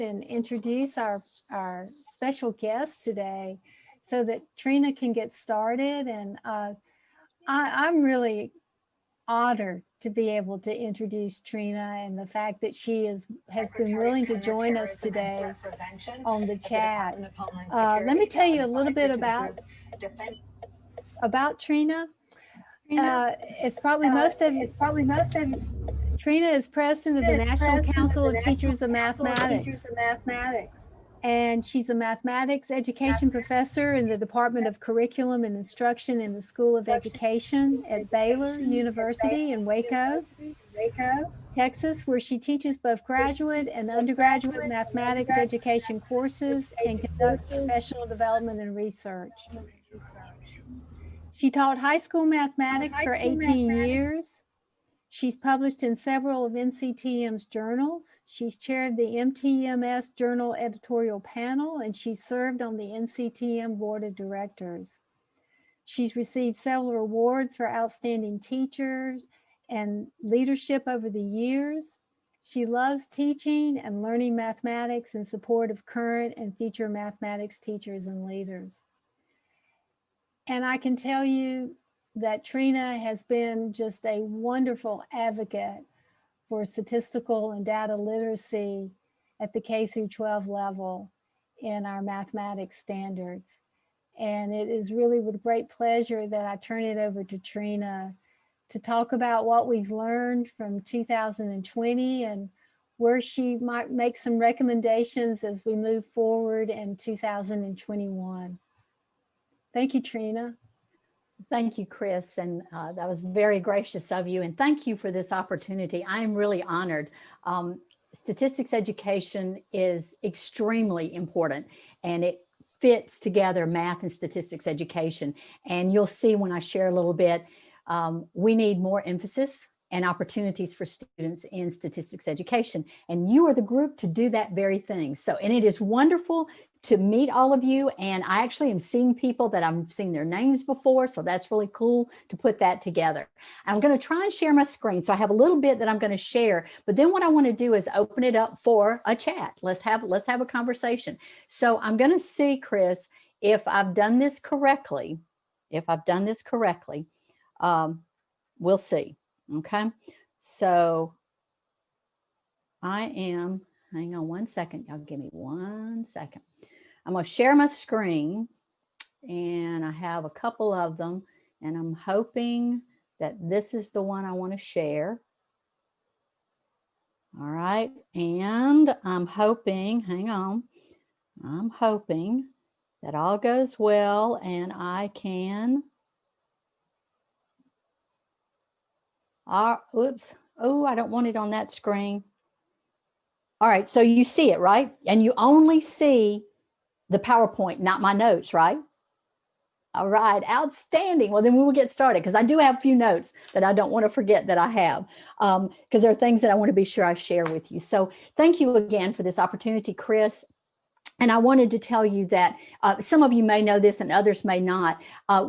and introduce our special guest today so that Trina can get started. And I'm really honored to be able to introduce Trina, and the fact that she has been willing to join us today on the chat. Let me tell you a little bit about Trina. It's probably most of Trina is president of the National Council of Teachers of Mathematics. And she's a mathematics education professor in the Department of Curriculum and Instruction in the School of Education at Baylor University in Waco, Texas, where she teaches both graduate and undergraduate mathematics education courses and conducts professional development and research. She taught high school mathematics for 18 years. She's published in several of NCTM's journals. She's chaired the MTMS Journal editorial panel, and she's served on the NCTM board of directors. She's received several awards for outstanding teachers and leadership over the years. She loves teaching and learning mathematics in support of current and future mathematics teachers and leaders. And I can tell you that Trina has been just a wonderful advocate for statistical and data literacy at the K-12 level in our mathematics standards. And it is really with great pleasure that I turn it over to Trina to talk about what we've learned from 2020 and where she might make some recommendations as we move forward in 2021. Thank you, Trina. Thank you, Chris, and that was very gracious of you, and thank you for this opportunity. I'm really honored. Statistics education is extremely important, and it fits together math and statistics education. And you'll see when I share a little bit, we need more emphasis and opportunities for students in statistics education. And you are the group to do that very thing. So, and it is wonderful to meet all of you. And I actually am seeing people that I've seen their names before. So that's really cool to put that together. I'm going to try and share my screen. So I have a little bit that I'm going to share, but then what I want to do is open it up for a chat. Let's have a conversation. So I'm going to see, Chris, if I've done this correctly. We'll see. Okay. So I am, hang on one second. Y'all give me 1 second. I'm going to share my screen, and I have a couple of them, and I'm hoping that this is the one I want to share. All right. And I'm hoping, hang on, I'm hoping that all goes well and I can, oops. Oh, I don't want it on that screen. All right. So you see it, right? And you only see the PowerPoint, not my notes, right? All right, outstanding. Well, then we will get started, because I do have a few notes that I don't want to forget that I have, because there are things that I want to be sure I share with you. So thank you again for this opportunity, Chris. And I wanted to tell you that some of you may know this and others may not.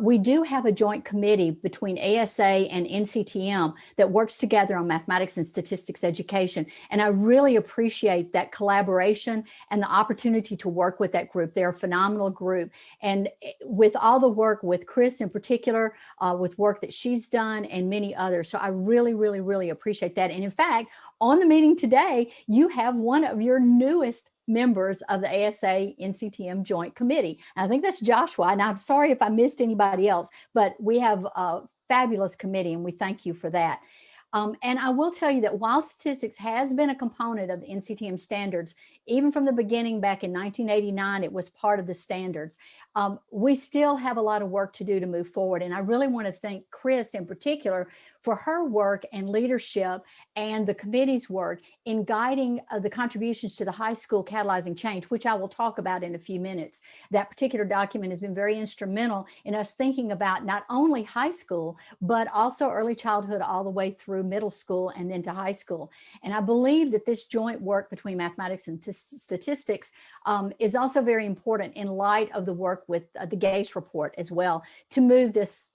We do have a joint committee between ASA and NCTM that works together on mathematics and statistics education. And I really appreciate that collaboration and the opportunity to work with that group. They're a phenomenal group. And with all the work with Chris in particular, with work that she's done and many others. So I really, really, really appreciate that. And in fact, on the meeting today, you have one of your newest members of the ASA NCTM Joint Committee. And I think that's Joshua. And I'm sorry if I missed anybody else, but we have a fabulous committee and we thank you for that. And I will tell you that while statistics has been a component of the NCTM standards, even from the beginning back in 1989, it was part of the standards. We still have a lot of work to do to move forward. And I really want to thank Chris in particular for her work and leadership and the committee's work in guiding the contributions to the high school catalyzing change, which I will talk about in a few minutes. That particular document has been very instrumental in us thinking about not only high school, but also early childhood all the way through middle school and then to high school. And I believe that this joint work between mathematics and statistics is also very important in light of the work with the GACE report as well, to move this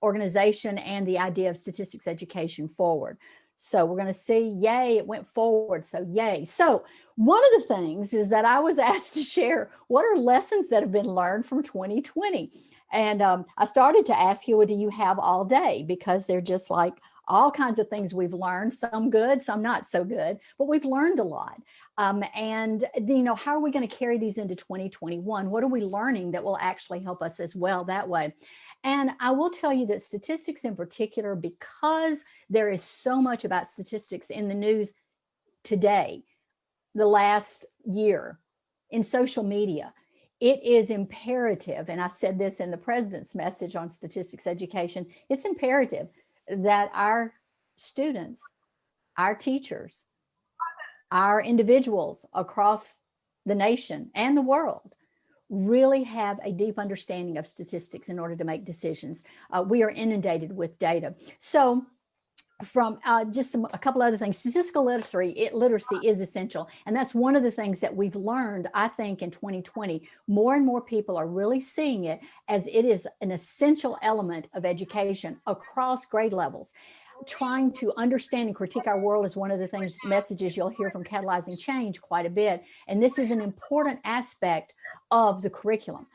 organization and the idea of statistics education forward. So we're going to see, yay, it went forward. So yay. So One of the things is that I was asked to share what are lessons that have been learned from 2020. And I started to ask you, what do you have all day? Because they're just like all kinds of things we've learned, some good, some not so good, but we've learned a lot. And how are we going to carry these into 2021? What are we learning that will actually help us as well that way? And I will tell you that statistics in particular, because there is so much about statistics in the news today, the last year, in social media, it is imperative, and I said this in the president's message on statistics education, it's imperative that our students, our teachers, our individuals across the nation and the world really have a deep understanding of statistics in order to make decisions. We are inundated with data. So from just a couple other things, statistical literacy is essential. And that's one of the things that we've learned, I think, in 2020. More and more people are really seeing it as it is an essential element of education across grade levels. Trying to understand and critique our world is one of the things, messages you'll hear from Catalyzing Change quite a bit. And this is an important aspect of the curriculum.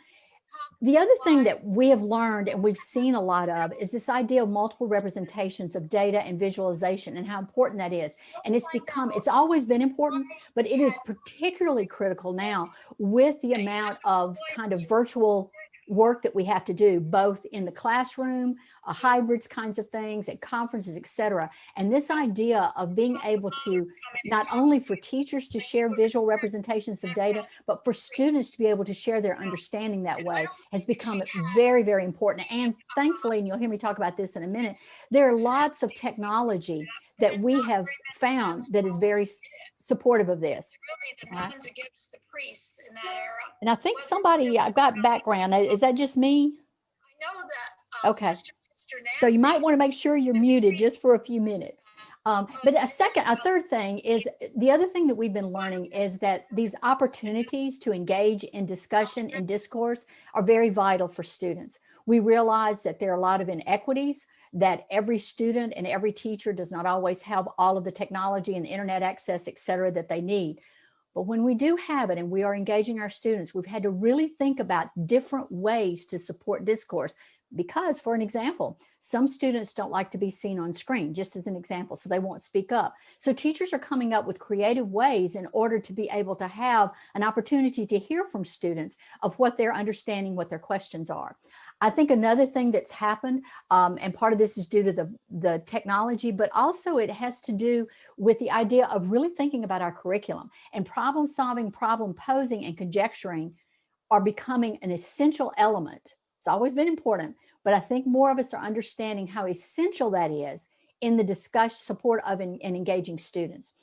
The other thing that we have learned and we've seen a lot of is this idea of multiple representations of data and visualization and how important that is. And it's always been important, but it is particularly critical now with the amount of kind of virtual work that we have to do, both in the classroom, hybrids kinds of things, at conferences, et cetera. And this idea of being able to, not only for teachers to share visual representations of data, but for students to be able to share their understanding that way has become very, very important. And thankfully, and you'll hear me talk about this in a minute, there are lots of technology that we have found that is very supportive of this. Right? Against the priests in that era. And I think I've got background. Is that just me? I know that. Okay. So you might want to make sure you're muted just for a few minutes. But a third thing is, the other thing that we've been learning is that these opportunities to engage in discussion and discourse are very vital for students. We realize that there are a lot of inequities, that every student and every teacher does not always have all of the technology and internet access, et cetera, that they need. But when we do have it and we are engaging our students, we've had to really think about different ways to support discourse. Because, for an example, some students don't like to be seen on screen, just as an example, so they won't speak up. So teachers are coming up with creative ways in order to be able to have an opportunity to hear from students of what they're understanding, what their questions are. I think another thing that's happened, and part of this is due to the technology, but also it has to do with the idea of really thinking about our curriculum, and problem solving, problem posing, and conjecturing are becoming an essential element. It's always been important, but I think more of us are understanding how essential that is in the support of and engaging students.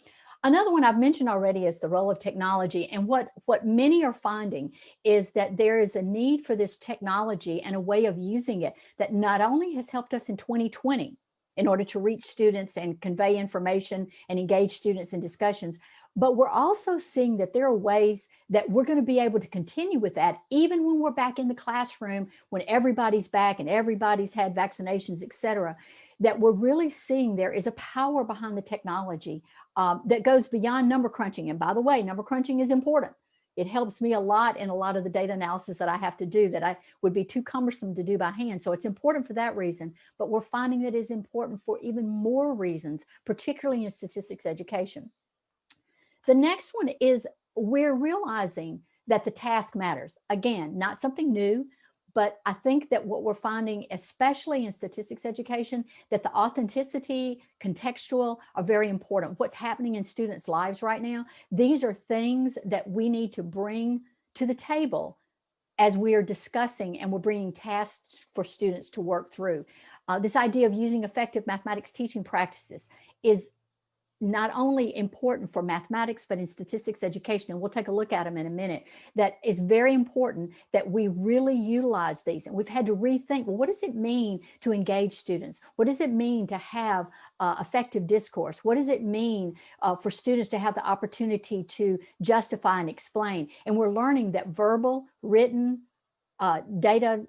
Another one I've mentioned already is the role of technology. And what many are finding is that there is a need for this technology and a way of using it that not only has helped us in 2020 in order to reach students and convey information and engage students in discussions, but we're also seeing that there are ways that we're going to be able to continue with that even when we're back in the classroom, when everybody's back and everybody's had vaccinations, et cetera, that we're really seeing there is a power behind the technology that goes beyond number crunching. And by the way, number crunching is important. It helps me a lot in a lot of the data analysis that I have to do that I would be too cumbersome to do by hand. So it's important for that reason, but we're finding that it's important for even more reasons, particularly in statistics education. The next one is we're realizing that the task matters. Again, not something new, but I think that what we're finding, especially in statistics education, that the authenticity, contextual are very important. What's happening in students' lives right now, these are things that we need to bring to the table as we are discussing and we're bringing tasks for students to work through. This idea of using effective mathematics teaching practices is not only important for mathematics, but in statistics education, and we'll take a look at them in a minute, that it's very important that we really utilize these. And we've had to rethink, well, what does it mean to engage students? What does it mean to have effective discourse? What does it mean for students to have the opportunity to justify and explain? And we're learning that verbal, written, data,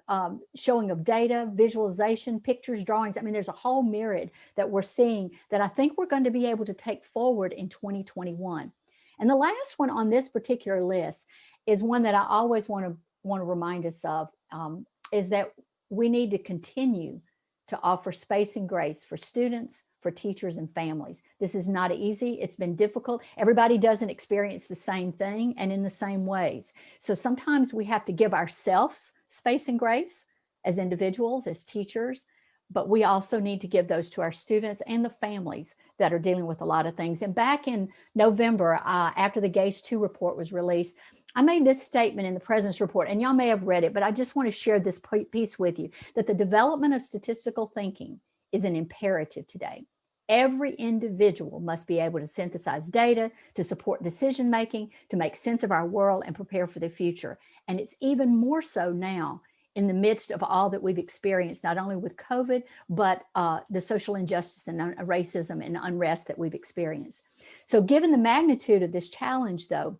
showing of data, visualization, pictures, drawings. I mean, there's a whole myriad that we're seeing that I think we're going to be able to take forward in 2021. And the last one on this particular list is one that I always want to remind us of, is that we need to continue to offer space and grace for students, for teachers and families. This is not easy. It's been difficult. Everybody doesn't experience the same thing and in the same ways. So sometimes we have to give ourselves space and grace as individuals, as teachers, but we also need to give those to our students and the families that are dealing with a lot of things. And back in November, after the GACE 2 report was released, I made this statement in the President's report, and y'all may have read it, but I just want to share this piece with you, that the development of statistical thinking is an imperative today. Every individual must be able to synthesize data, to support decision-making, to make sense of our world and prepare for the future. And it's even more so now in the midst of all that we've experienced, not only with COVID, but the social injustice and racism and unrest that we've experienced. So given the magnitude of this challenge, though,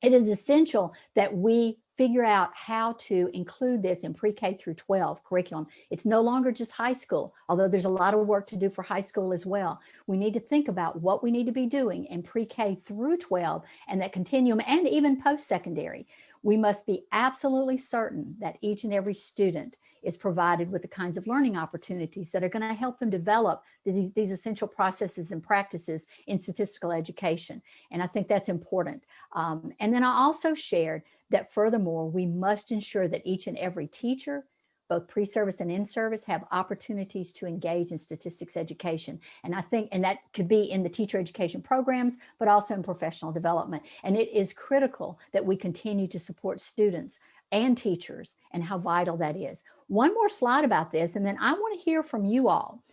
it is essential that we figure out how to include this in pre-K through 12 curriculum. It's no longer just high school, although there's a lot of work to do for high school as well. We need to think about what we need to be doing in pre-K through 12 and that continuum, and even post-secondary. We must be absolutely certain that each and every student is provided with the kinds of learning opportunities that are going to help them develop these essential processes and practices in statistical education. And I think that's important. And then I also shared that furthermore, we must ensure that each and every teacher, both pre-service and in-service, have opportunities to engage in statistics education. And I think, and that could be in the teacher education programs, but also in professional development. And it is critical that we continue to support students and teachers and how vital that is. One more slide about this, and then I want to hear from you all.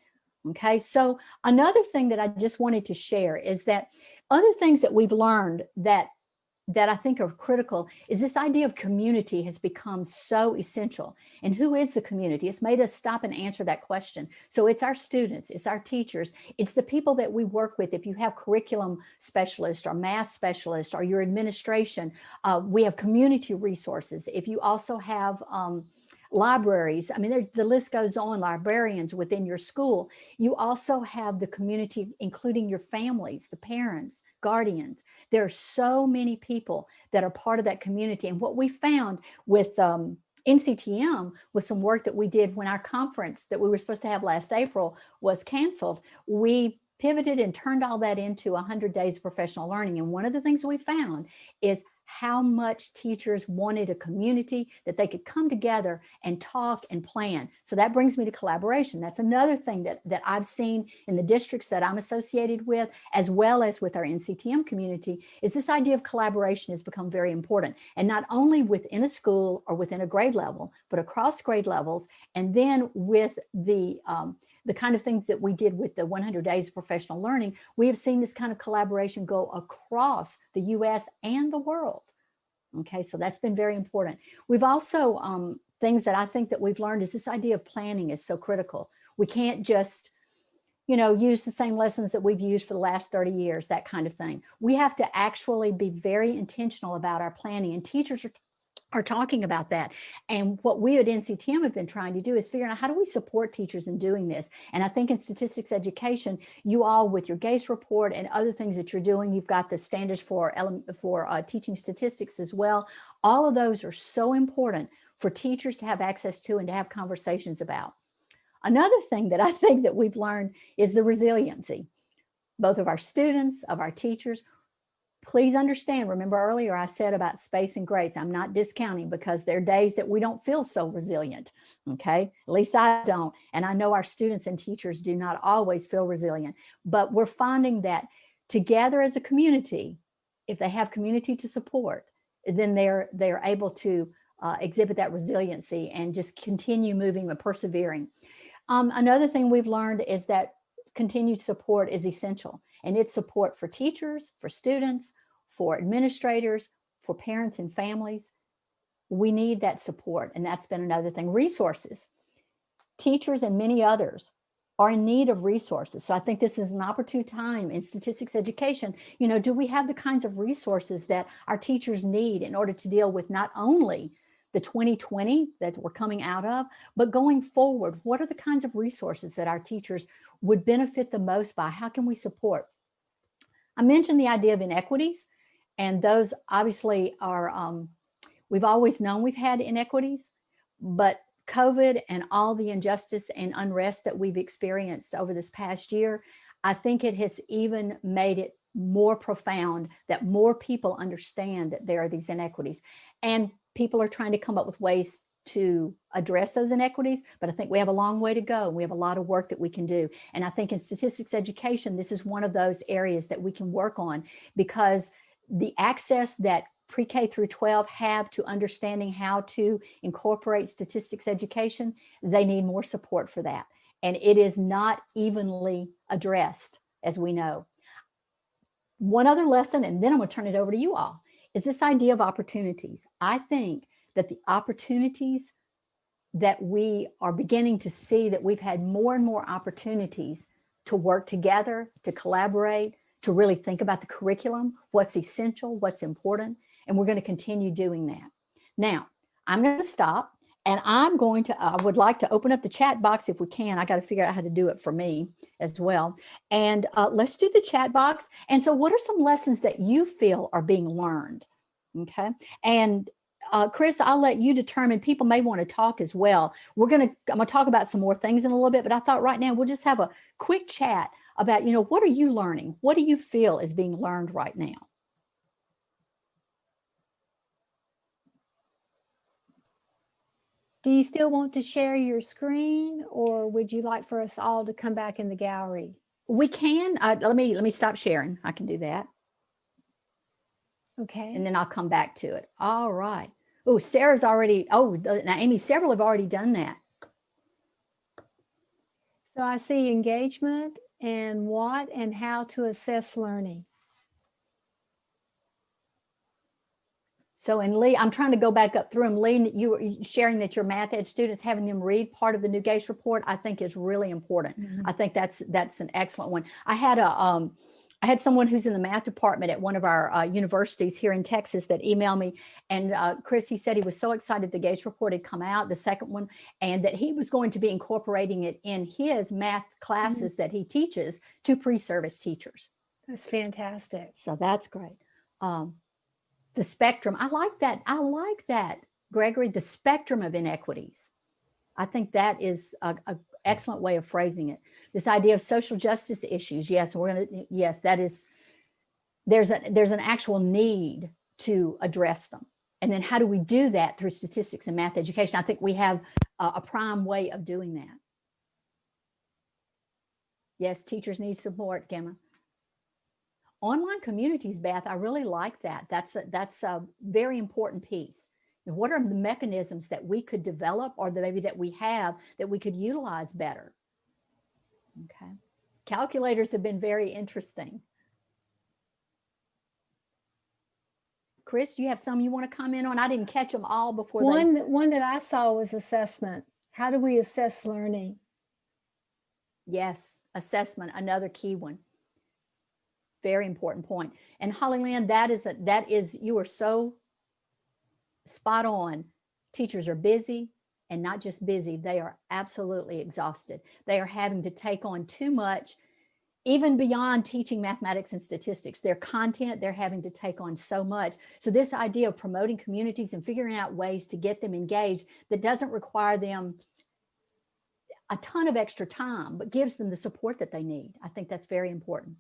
Okay, so another thing that I just wanted to share is that other things that we've learned that I think are critical is this idea of community has become so essential. And who is the community? It's made us stop and answer that question. So it's our students, it's our teachers, it's the people that we work with. If you have curriculum specialists or math specialists or your administration, we have community resources. If you also have libraries, I mean, the list goes on, librarians within your school. You also have the community, including your families, the parents, guardians. There are so many people that are part of that community. And what we found with NCTM, with some work that we did when our conference that we were supposed to have last April was canceled, we pivoted and turned all that into 100 days of professional learning. And one of the things we found is how much teachers wanted a community that they could come together and talk and plan. So that brings me to collaboration. That's another thing that I've seen in the districts that I'm associated with, as well as with our NCTM community, is this idea of collaboration has become very important. And not only within a school or within a grade level, but across grade levels. And then with the kind of things that we did with the 100 days of professional learning, we have seen this kind of collaboration go across the US and the world. Okay, so that's been very important. We've also, things that I think that we've learned is this idea of planning is so critical. We can't just, use the same lessons that we've used for the last 30 years, that kind of thing. We have to actually be very intentional about our planning, and teachers are talking about that. And what we at NCTM have been trying to do is figure out how do we support teachers in doing this. And I think in statistics education, you all with your GACE report and other things that you're doing, you've got the standards for teaching statistics as well. All of those are so important for teachers to have access to and to have conversations about. Another thing that I think that we've learned is the resiliency, both of our students, of our teachers. Please understand, remember earlier I said about space and grace. I'm not discounting, because there are days that we don't feel so resilient, okay? At least I don't. And I know our students and teachers do not always feel resilient, but we're finding that together as a community, if they have community to support, then they're able to exhibit that resiliency and just continue moving and persevering. Another thing we've learned is that continued support is essential, and it's support for teachers, for students, for administrators, for parents and families. We need that support, and that's been another thing. Resources. Teachers and many others are in need of resources. So I think this is an opportune time in statistics education. Do we have the kinds of resources that our teachers need in order to deal with not only the 2020 that we're coming out of, but going forward? What are the kinds of resources that our teachers would benefit the most by? How can we support? I mentioned the idea of inequities, And those obviously are, we've always known we've had inequities, but COVID and all the injustice and unrest that we've experienced over this past year, I think it has even made it more profound that more people understand that there are these inequities. And people are trying to come up with ways to address those inequities, but I think we have a long way to go. We have a lot of work that we can do. And I think in statistics education, this is one of those areas that we can work on, because the access that pre-K through 12 have to understanding how to incorporate statistics education, they need more support for that. And it is not evenly addressed, as we know. One other lesson, and then I'm going to turn it over to you all, is this idea of opportunities. I think that the opportunities that we are beginning to see, that we've had more and more opportunities to work together, to collaborate, to really think about the curriculum, what's essential, what's important, and we're going to continue doing that. Now, I'm going to stop, and I would like to open up the chat box if we can. I got to figure out how to do it for me as well. And let's do the chat box. And so what are some lessons that you feel are being learned? Okay. And Chris, I'll let you determine. People may want to talk as well. I'm going to talk about some more things in a little bit, but I thought right now we'll just have a quick chat about, what are you learning? What do you feel is being learned right now? Do you still want to share your screen, or would you like for us all to come back in the gallery? We can. Let me stop sharing. I can do that. Okay. And then I'll come back to it. All right. Oh, Sarah's already. Oh, now Amy, several have already done that. So I see engagement and what and how to assess learning. So, and Lee, I'm trying to go back up through them. Lee, you were sharing that your math ed students, having them read part of the New Gage report, I think is really important. Mm-hmm. I think that's an excellent one. I had someone who's in the math department at one of our universities here in Texas that emailed me, and Chris, he said he was so excited the Gage report had come out, the second one, and that he was going to be incorporating it in his math classes Mm-hmm. that he teaches to pre-service teachers. That's fantastic. So that's great. The spectrum, I like that, Gregory, the spectrum of inequities. I think that is a excellent way of phrasing it. This idea of social justice issues. Yes, there's an actual need to address them. And then how do we do that? Through statistics and math education. I think we have a prime way of doing that. Yes, teachers need support, Gemma. Online communities, Beth, I really like that. That's a very important piece. And what are the mechanisms that we could develop, or maybe that we have, that we could utilize better? Okay. Calculators have been very interesting. Chris, do you have some you want to comment on? I didn't catch them all before. One that I saw was assessment. How do we assess learning? Yes, assessment, another key one. Very important point. And Holly Lynn, that is, you are so spot on. Teachers are busy, and not just busy, they are absolutely exhausted. They are having to take on too much, even beyond teaching mathematics and statistics. Their content, they're having to take on so much. So this idea of promoting communities and figuring out ways to get them engaged that doesn't require them a ton of extra time, but gives them the support that they need. I think that's very important.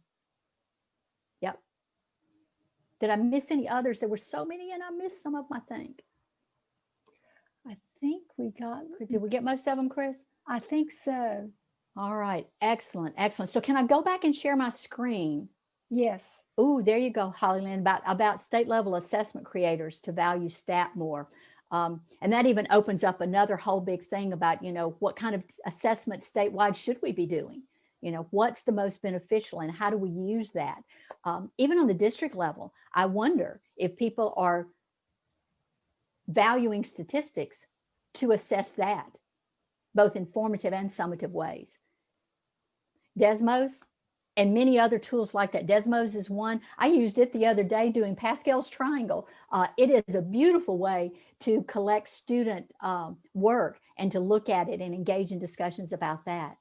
Yep. Did I miss any others? There were so many, and I missed some of them, I think. I think we got. Did we get most of them, Chris? I think so. All right. Excellent. Excellent. So can I go back and share my screen? Yes. Oh, there you go, Holly Lynn, about state level assessment creators to value STAT more. And that even opens up another whole big thing about, what kind of assessment statewide should we be doing? What's the most beneficial, and how do we use that? Even on the district level, I wonder if people are valuing statistics to assess that, both informative and summative ways. Desmos and many other tools like that. Desmos is one. I used it the other day doing Pascal's triangle. It is a beautiful way to collect student work and to look at it and engage in discussions about that.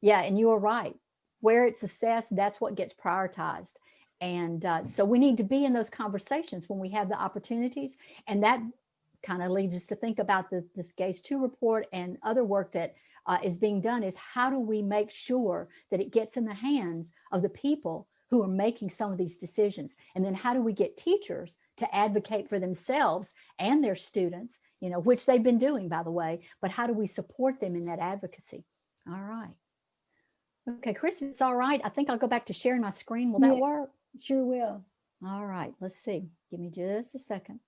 Yeah, and you are right. Where it's assessed, that's what gets prioritized. And so we need to be in those conversations when we have the opportunities. And that kind of leads us to think about this GACE 2 report and other work that is being done, is how do we make sure that it gets in the hands of the people who are making some of these decisions? And then how do we get teachers to advocate for themselves and their students, you know, which they've been doing, by the way, but how do we support them in that advocacy? All right. Okay, Chris, if it's all right, I think I'll go back to sharing my screen. Will that Yeah. work? Sure will. All right, let's see. Give me just a second.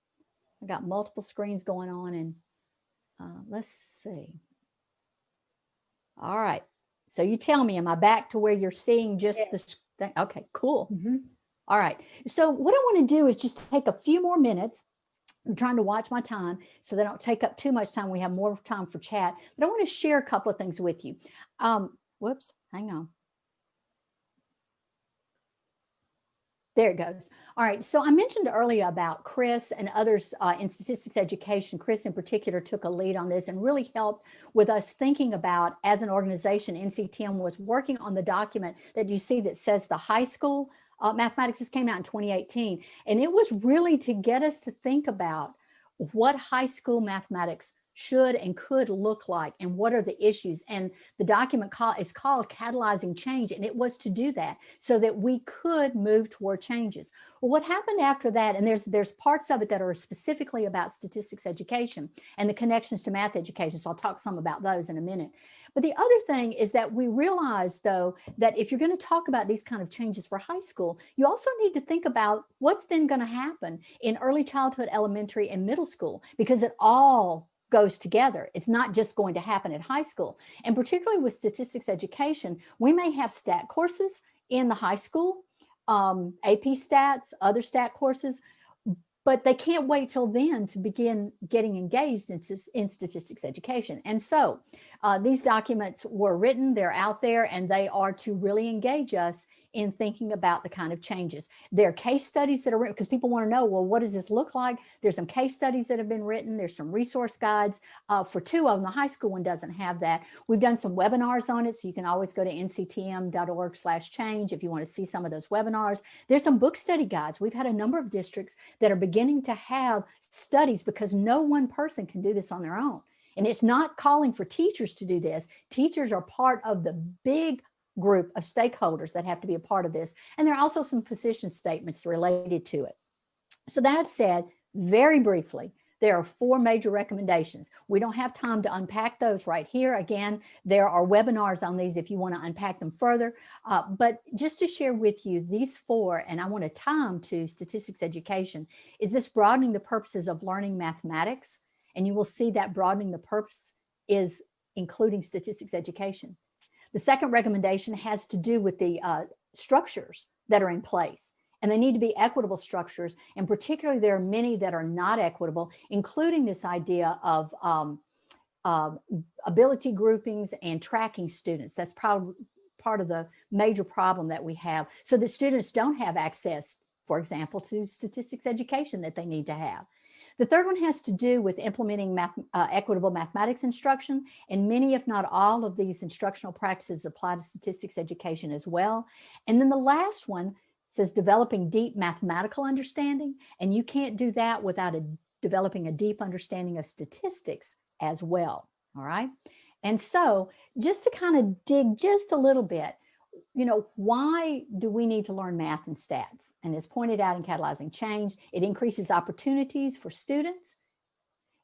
I got multiple screens going on, and let's see. All right. So you tell me, am I back to where you're seeing just the thing? Okay, cool. All right. So what I want to do is just take a few more minutes. I'm trying to watch my time so they don't take up too much time. We have more time for chat, but I want to share a couple of things with you. Whoops, hang on. There it goes. All right. So I mentioned earlier about Chris and others in statistics education. Chris in particular took a lead on this and really helped with us thinking about, as an organization, NCTM was working on the document that you see that says the high school mathematics. This came out in 2018. And it was really to get us to think about what high school mathematics should and could look like, and what are the issues. And the document is called Catalyzing Change, and it was to do that so that we could move toward changes. Well, what happened after that, and there's parts of it that are specifically about statistics education and the connections to math education, so I'll talk some about those in a minute. But the other thing is that we realized, though, that if you're going to talk about these kind of changes for high school, you also need to think about what's then going to happen in early childhood, elementary, and middle school, because it all goes together. It's not just going to happen at high school. And particularly with statistics education, we may have stat courses in the high school, AP stats, other stat courses, but they can't wait till then to begin getting engaged in statistics education. And so these documents were written, they're out there, and they are to really engage us in thinking about the kind of changes. There are case studies that are written because people want to know, well, what does this look like? There's some case studies that have been written. There's some resource guides for 2 of them. The high school one doesn't have that. We've done some webinars on it, so you can always go to nctm.org/change if you want to see some of those webinars. There's some book study guides. We've had a number of districts that are beginning to have studies because no one person can do this on their own. And it's not calling for teachers to do this. Teachers are part of the big group of stakeholders that have to be a part of this. And there are also some position statements related to it. So that said, very briefly, there are 4 major recommendations. We don't have time to unpack those right here. Again, there are webinars on these if you want to unpack them further. But just to share with you these 4, and I want to tie them to statistics education, is this broadening the purposes of learning mathematics. And you will see that broadening the purpose is including statistics education. The second recommendation has to do with the structures that are in place. And they need to be equitable structures. And particularly, there are many that are not equitable, including this idea of ability groupings and tracking students. That's probably part of the major problem that we have. So that students don't have access, for example, to statistics education that they need to have. The third one has to do with implementing equitable mathematics instruction, and many, if not all, of these instructional practices apply to statistics education as well. And then the last one says developing deep mathematical understanding, and you can't do that without developing a deep understanding of statistics as well, all right? And so just to kind of dig just a little bit, you know, why do we need to learn math and stats? And as pointed out in Catalyzing Change, it increases opportunities for students.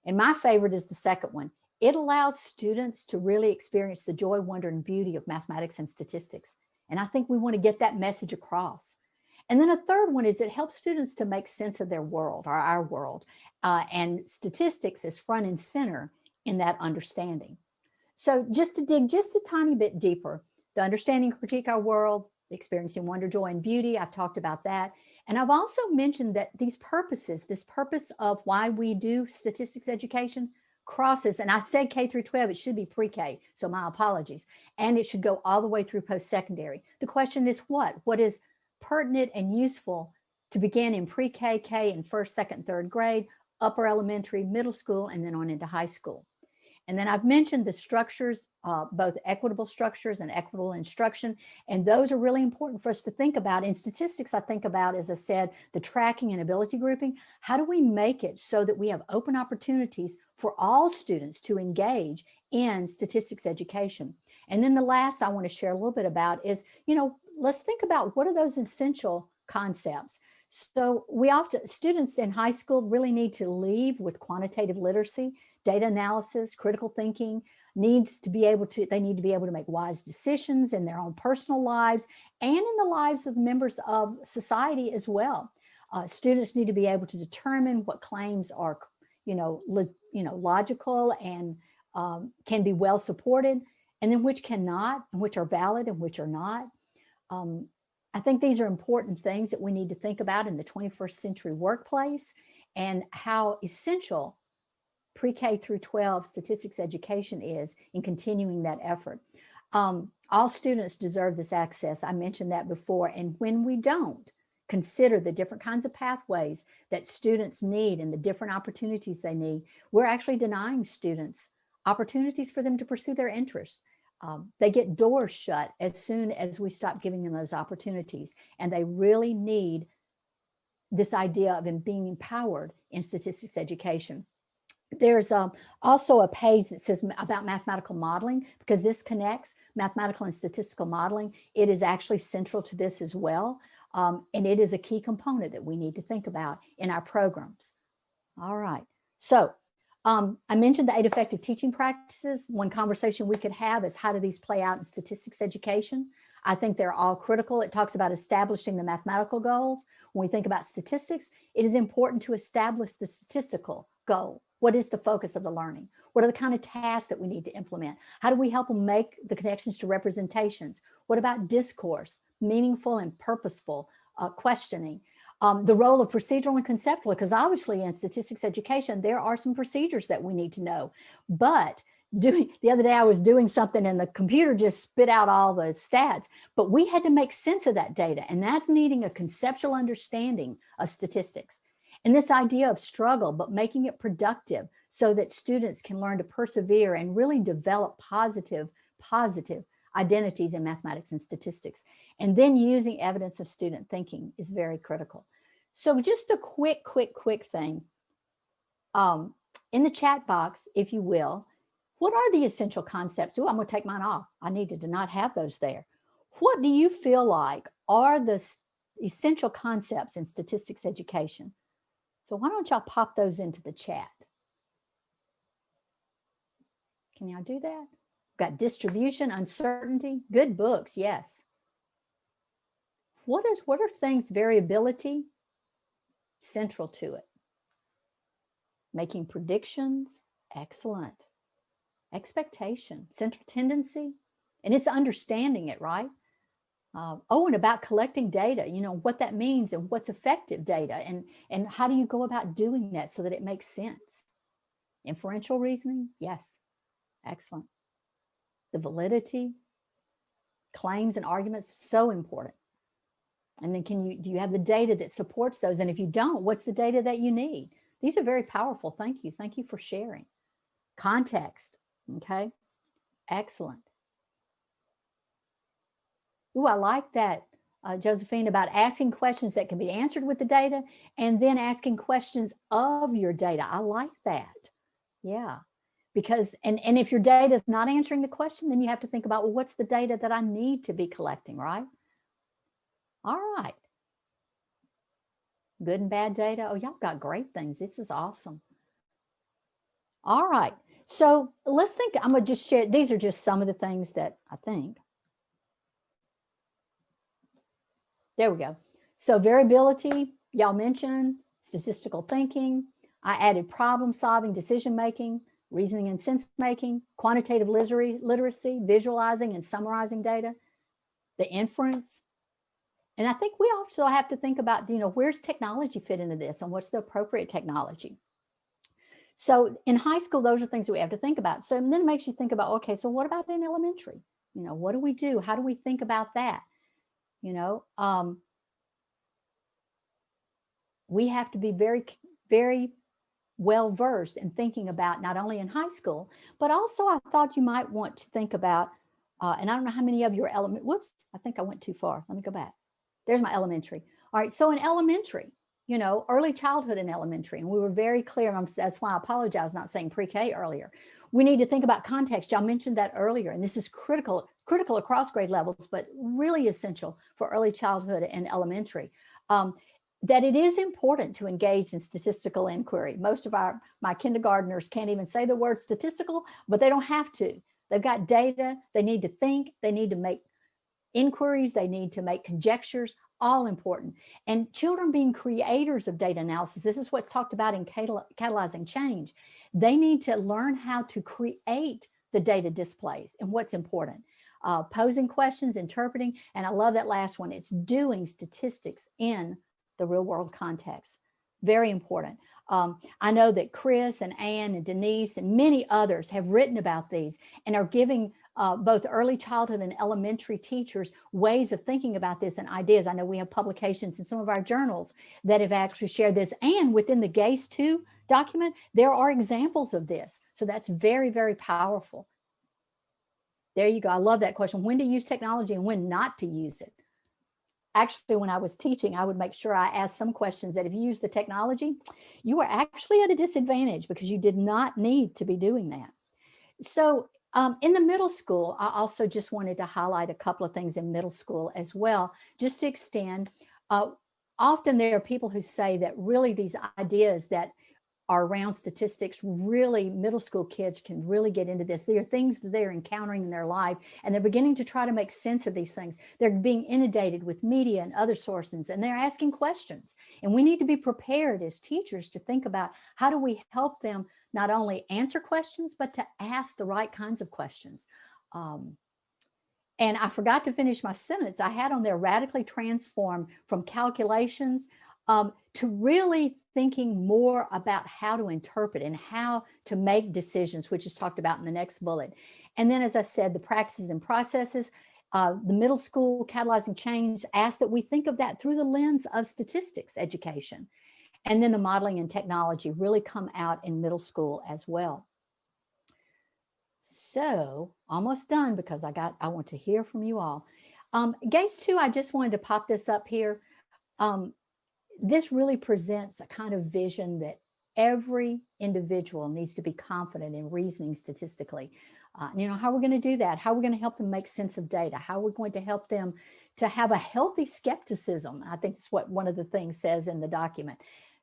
And my favorite is the second one. It allows students to really experience the joy, wonder, and beauty of mathematics and statistics. And I think we want to get that message across. And then a third one is it helps students to make sense of their world, or our world. And statistics is front and center in that understanding. So just to dig just a tiny bit deeper, the understanding and critique our world, experiencing wonder, joy, and beauty, I've talked about that. And I've also mentioned that these purposes, this purpose of why we do statistics education crosses, and I said K through 12, it should be pre-K, so my apologies. And it should go all the way through post-secondary. The question is what? What is pertinent and useful to begin in pre-K, K in first, second, third grade, upper elementary, middle school, and then on into high school? And then I've mentioned the structures, both equitable structures and equitable instruction. And those are really important for us to think about. In statistics, I think about, as I said, the tracking and ability grouping. How do we make it so that we have open opportunities for all students to engage in statistics education? And then the last I want to share a little bit about is, let's think about what are those essential concepts. So students in high school really need to leave with quantitative literacy, data analysis, critical thinking, they need to be able to make wise decisions in their own personal lives and in the lives of members of society as well. Students need to be able to determine what claims are, logical and can be well supported, and then which cannot, and which are valid and which are not. I think these are important things that we need to think about in the 21st century workplace, and how essential pre-K through 12 statistics education is in continuing that effort. All students deserve this access. I mentioned that before. And when we don't consider the different kinds of pathways that students need and the different opportunities they need, we're actually denying students opportunities for them to pursue their interests. They get doors shut as soon as we stop giving them those opportunities. And they really need this idea of them being empowered in statistics education. There's also a page that says about mathematical modeling, because this connects mathematical and statistical modeling. It is actually central to this as well. And it is a key component that we need to think about in our programs. All right. So I mentioned the 8 effective teaching practices. One conversation we could have is, how do these play out in statistics education? I think they're all critical. It talks about establishing the mathematical goals. When we think about statistics, it is important to establish the statistical goal. What is the focus of the learning? What are the kind of tasks that we need to implement? How do we help them make the connections to representations? What about discourse, meaningful and purposeful questioning? The role of procedural and conceptual, because obviously in statistics education, there are some procedures that we need to know. But the other day I was doing something and the computer just spit out all the stats, but we had to make sense of that data. And that's needing a conceptual understanding of statistics. And this idea of struggle, but making it productive so that students can learn to persevere and really develop positive identities in mathematics and statistics. And then using evidence of student thinking is very critical. So just a quick thing. In the chat box, if you will, what are the essential concepts? Oh, I'm going to take mine off. I needed to not have those there. What do you feel like are the essential concepts in statistics education? So why don't y'all pop those into the chat? Can y'all do that? We've got distribution, uncertainty, good books, yes. What are things, variability, central to it? Making predictions, excellent. Expectation, central tendency, and it's understanding it, right? And about collecting data, what that means and what's effective data, and how do you go about doing that so that it makes sense? Inferential reasoning, yes, excellent. The validity, claims and arguments, so important. And then do you have the data that supports those? And if you don't, what's the data that you need? These are very powerful. Thank you for sharing. Context, okay, excellent. Ooh, I like that, Josephine, about asking questions that can be answered with the data and then asking questions of your data. I like that. Yeah, because, and if your data is not answering the question, then you have to think about, well, what's the data that I need to be collecting, right? All right. Good and bad data. Oh, y'all got great things. This is awesome. All right. So let's think, I'm going to just share, these are just some of the things that I think. There we go. So variability, y'all mentioned, statistical thinking. I added problem solving, decision making, reasoning and sense making, quantitative literacy, visualizing and summarizing data, the inference. And I think we also have to think about, where's technology fit into this and what's the appropriate technology? So in high school, those are things that we have to think about. So then it makes you think about, okay, so what about in elementary? What do we do? How do we think about that? We have to be very well versed in thinking about not only in high school, but also I thought you might want to think about, and I don't know how many of you are whoops, I think I went too far. Let me go back. There's my elementary. All right, so in elementary, you know, early childhood in elementary, and we were very clear, that's why I apologize not saying pre-K earlier. We need to think about context. Y'all mentioned that earlier, and this is critical across grade levels, but really essential for early childhood and elementary. That it is important to engage in statistical inquiry. Most of my kindergartners can't even say the word statistical, but they don't have to. They've got data, they need to think, they need to make inquiries, they need to make conjectures, all important. And children being creators of data analysis, this is what's talked about in catalyzing change. They need to learn how to create the data displays and what's important. Posing questions, interpreting, and I love that last one, it's doing statistics in the real world context. Very important. I know that Chris and Ann and Denise and many others have written about these and are giving both early childhood and elementary teachers ways of thinking about this and ideas. I know we have publications in some of our journals that have actually shared this, and within the GACE 2 document, there are examples of this. So that's very, very powerful. There you go. I love that question. When to use technology and when not to use it. Actually, when I was teaching, I would make sure I asked some questions that if you use the technology, you are actually at a disadvantage because you did not need to be doing that. So in the middle school, I also just wanted to highlight a couple of things in middle school as well, just to extend. Often there are people who say that really these ideas that are around statistics, really middle school kids can really get into this. There are things that they're encountering in their life, and they're beginning to try to make sense of these things. They're being inundated with media and other sources, and they're asking questions. And we need to be prepared as teachers to think about how do we help them not only answer questions, but to ask the right kinds of questions. And I forgot to finish my sentence. I had on there radically transform from calculations to really thinking more about how to interpret and how to make decisions, which is talked about in the next bullet. And then, as I said, the practices and processes, the middle school catalyzing change asks that we think of that through the lens of statistics education. And then the modeling and technology really come out in middle school as well. So almost done because I want to hear from you all. GACE 2, I just wanted to pop this up here. This really presents a kind of vision that every individual needs to be confident in reasoning statistically. You know, how we're going to do that, how we're going to help them make sense of data, how we're going to help them to have a healthy skepticism. I think that's what one of the things says in the document.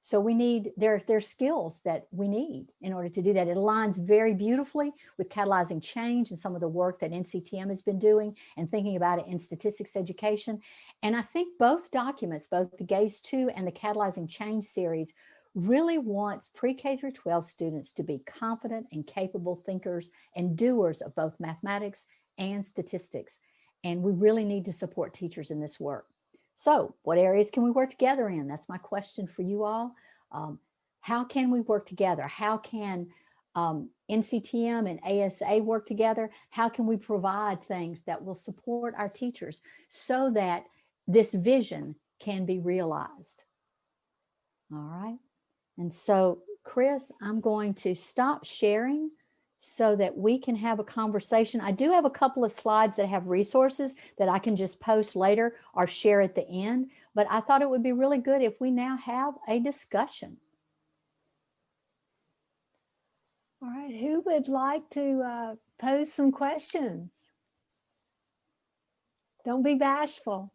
So we need, there are skills that we need in order to do that. It aligns very beautifully with catalyzing change and some of the work that NCTM has been doing and thinking about it in statistics education. And I think both documents, both the GACE 2 and the catalyzing change series, really wants pre-K through 12 students to be confident and capable thinkers and doers of both mathematics and statistics. And we really need to support teachers in this work. So what areas can we work together in? That's my question for you all. How can we work together? How can NCTM and ASA work together? How can we provide things that will support our teachers so that this vision can be realized? All right. And so, Chris, I'm going to stop sharing so that we can have a conversation. I do have a couple of slides that have resources that I can just post later or share at the end, but I thought it would be really good if we now have a discussion. All right, who would like to pose some questions? Don't be bashful.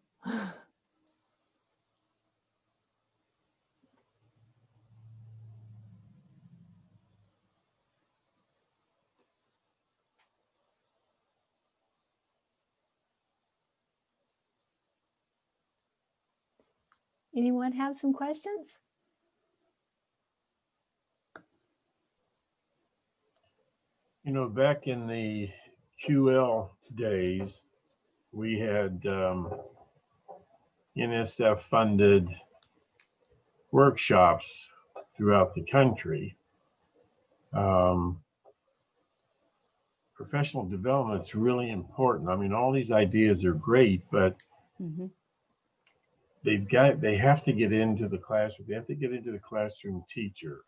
Anyone have some questions? You know, back in the QL days, we had NSF funded workshops throughout the country. Professional development is really important. I mean, all these ideas are great, but they have to get into the classroom. They have to get into the classroom teacher.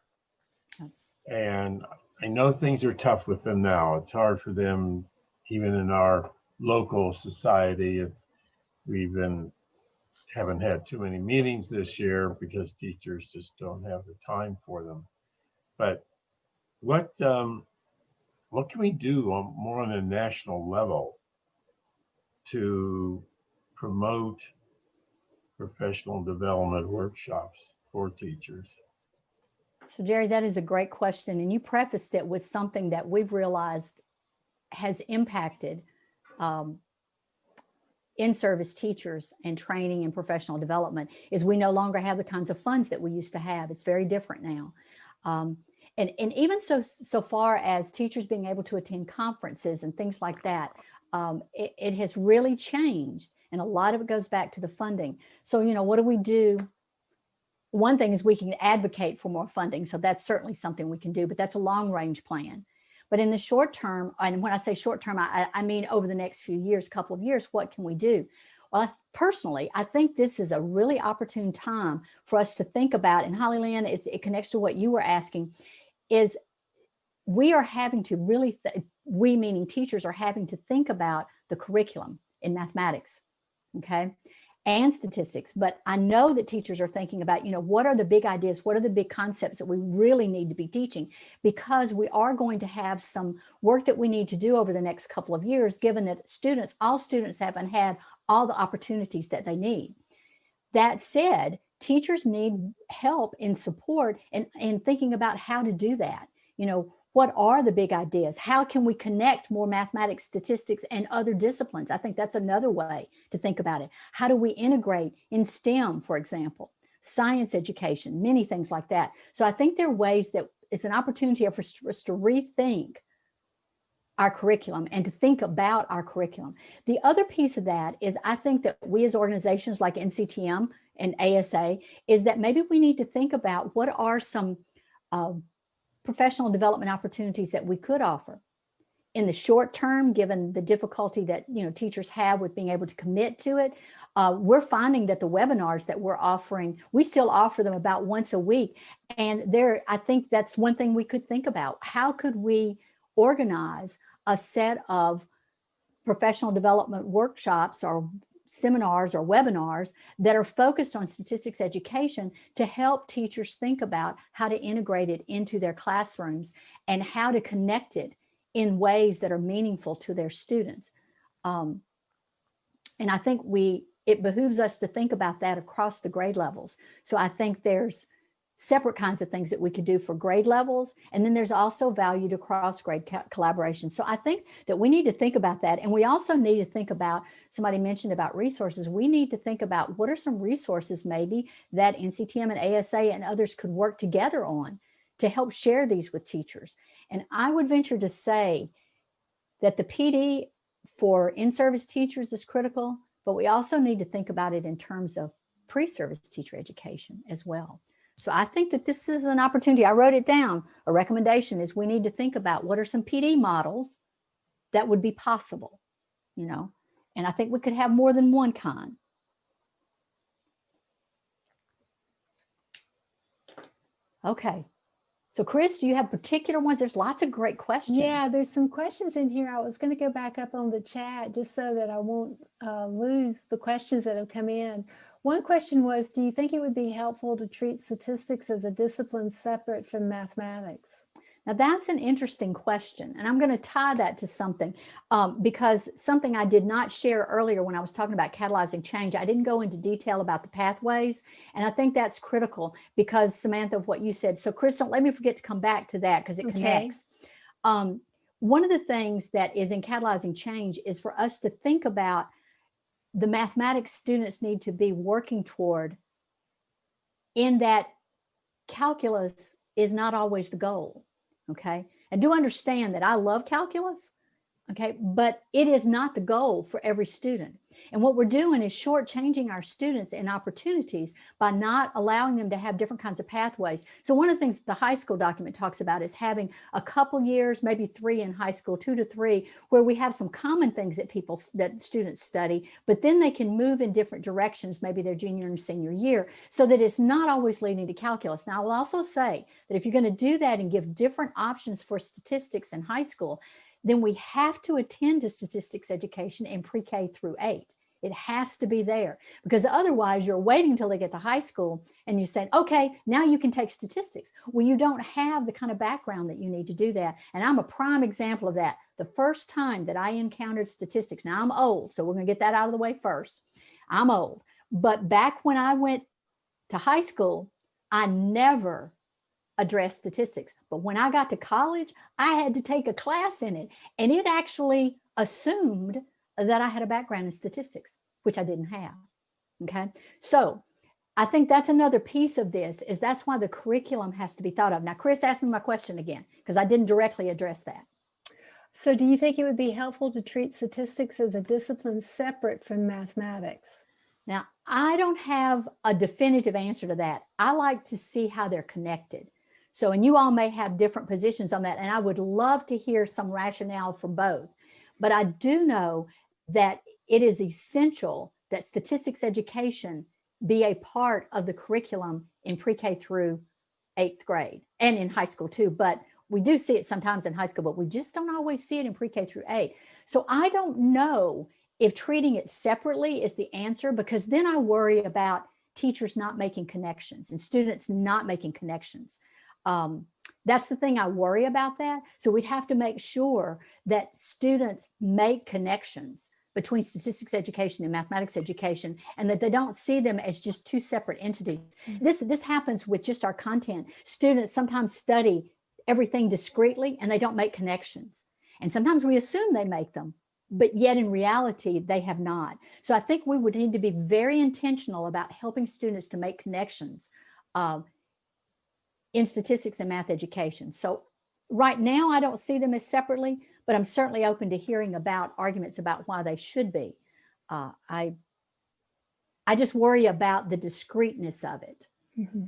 And I know things are tough with them now. It's hard for them, even in our local society. Haven't had too many meetings this year because teachers just don't have the time for them. But what can we do more on a national level to promote professional development workshops for teachers? So Jerry, that is a great question. And you prefaced it with something that we've realized has impacted in-service teachers and training and professional development is we no longer have the kinds of funds that we used to have. It's very different now. And even so far as teachers being able to attend conferences and things like that, it has really changed. And a lot of it goes back to the funding. So, what do we do? One thing is we can advocate for more funding. So that's certainly something we can do, but that's a long range plan. But in the short term, and when I say short term, I mean over the next few years, couple of years, what can we do? Well, personally, I think this is a really opportune time for us to think about, and Holly Lynn, it connects to what you were asking, is we are having to really, we meaning teachers are having to think about the curriculum in mathematics, okay, and statistics. But I know that teachers are thinking about, what are the big ideas? What are the big concepts that we really need to be teaching? Because we are going to have some work that we need to do over the next couple of years, given that all students haven't had all the opportunities that they need. That said, teachers need help and support in thinking about how to do that. What are the big ideas? How can we connect more mathematics, statistics, and other disciplines? I think that's another way to think about it. How do we integrate in STEM, for example, science education, many things like that. So I think there are ways that it's an opportunity for us to rethink our curriculum and to think about our curriculum. The other piece of that is I think that we as organizations like NCTM and ASA is that maybe we need to think about what are some professional development opportunities that we could offer in the short term, given the difficulty that teachers have with being able to commit to it. We're finding that the webinars that we're offering, we still offer them about once a week. And I think that's one thing we could think about. How could we organize a set of professional development workshops or seminars or webinars that are focused on statistics education to help teachers think about how to integrate it into their classrooms and how to connect it in ways that are meaningful to their students. And I think it behooves us to think about that across the grade levels. So I think there's separate kinds of things that we could do for grade levels. And then there's also valued across grade collaboration. So I think that we need to think about that. And we also need to think about, somebody mentioned about resources. We need to think about what are some resources maybe that NCTM and ASA and others could work together on to help share these with teachers. And I would venture to say that the PD for in-service teachers is critical, but we also need to think about it in terms of pre-service teacher education as well. So I think that this is an opportunity. I wrote it down. A recommendation is we need to think about what are some PD models that would be possible, and I think we could have more than one kind. Okay. So Chris, do you have particular ones? There's lots of great questions. Yeah, there's some questions in here. I was going to go back up on the chat just so that I won't lose the questions that have come in. One question was, do you think it would be helpful to treat statistics as a discipline separate from mathematics? Now that's an interesting question. And I'm going to tie that to something because something I did not share earlier when I was talking about catalyzing change, I didn't go into detail about the pathways. And I think that's critical because, Samantha, of what you said. So Chris, don't let me forget to come back to that because it connects. One of the things that is in catalyzing change is for us to think about the mathematics students need to be working toward, in that calculus is not always the goal. Okay. And do understand that I love calculus. Okay, but it is not the goal for every student. And what we're doing is shortchanging our students and opportunities by not allowing them to have different kinds of pathways. So one of the things the high school document talks about is having a couple years, maybe 3 in high school, 2 to 3, where we have some common things that students study, but then they can move in different directions, maybe their junior and senior year, so that it's not always leading to calculus. Now, I will also say that if you're going to do that and give different options for statistics in high school, then we have to attend to statistics education in pre-K through 8. It has to be there, because otherwise you're waiting until they get to high school and you say, okay, now you can take statistics. Well, you don't have the kind of background that you need to do that. And I'm a prime example of that. The first time that I encountered statistics, now I'm old, so we're going to get that out of the way first. I'm old. But back when I went to high school, I never address statistics. But when I got to college, I had to take a class in it. And it actually assumed that I had a background in statistics, which I didn't have. Okay. So I think that's another piece of this, is that's why the curriculum has to be thought of. Now, Chris asked me my question again, because I didn't directly address that. So do you think it would be helpful to treat statistics as a discipline separate from mathematics? Now, I don't have a definitive answer to that. I like to see how they're connected. So, and you all may have different positions on that, and I would love to hear some rationale for both. But I do know that it is essential that statistics education be a part of the curriculum in pre-K through 8th grade and in high school too. But we do see it sometimes in high school, but we just don't always see it in pre-K through 8. So I don't know if treating it separately is the answer, because then I worry about teachers not making connections and students not making connections. That's the thing I worry about that. So we'd have to make sure that students make connections between statistics education and mathematics education, and that they don't see them as just two separate entities. This happens with just our content. Students sometimes study everything discretely and they don't make connections. And sometimes we assume they make them, but yet in reality, they have not. So I think we would need to be very intentional about helping students to make connections in statistics and math education. So right now, I don't see them as separately, but I'm certainly open to hearing about arguments about why they should be. I just worry about the discreteness of it,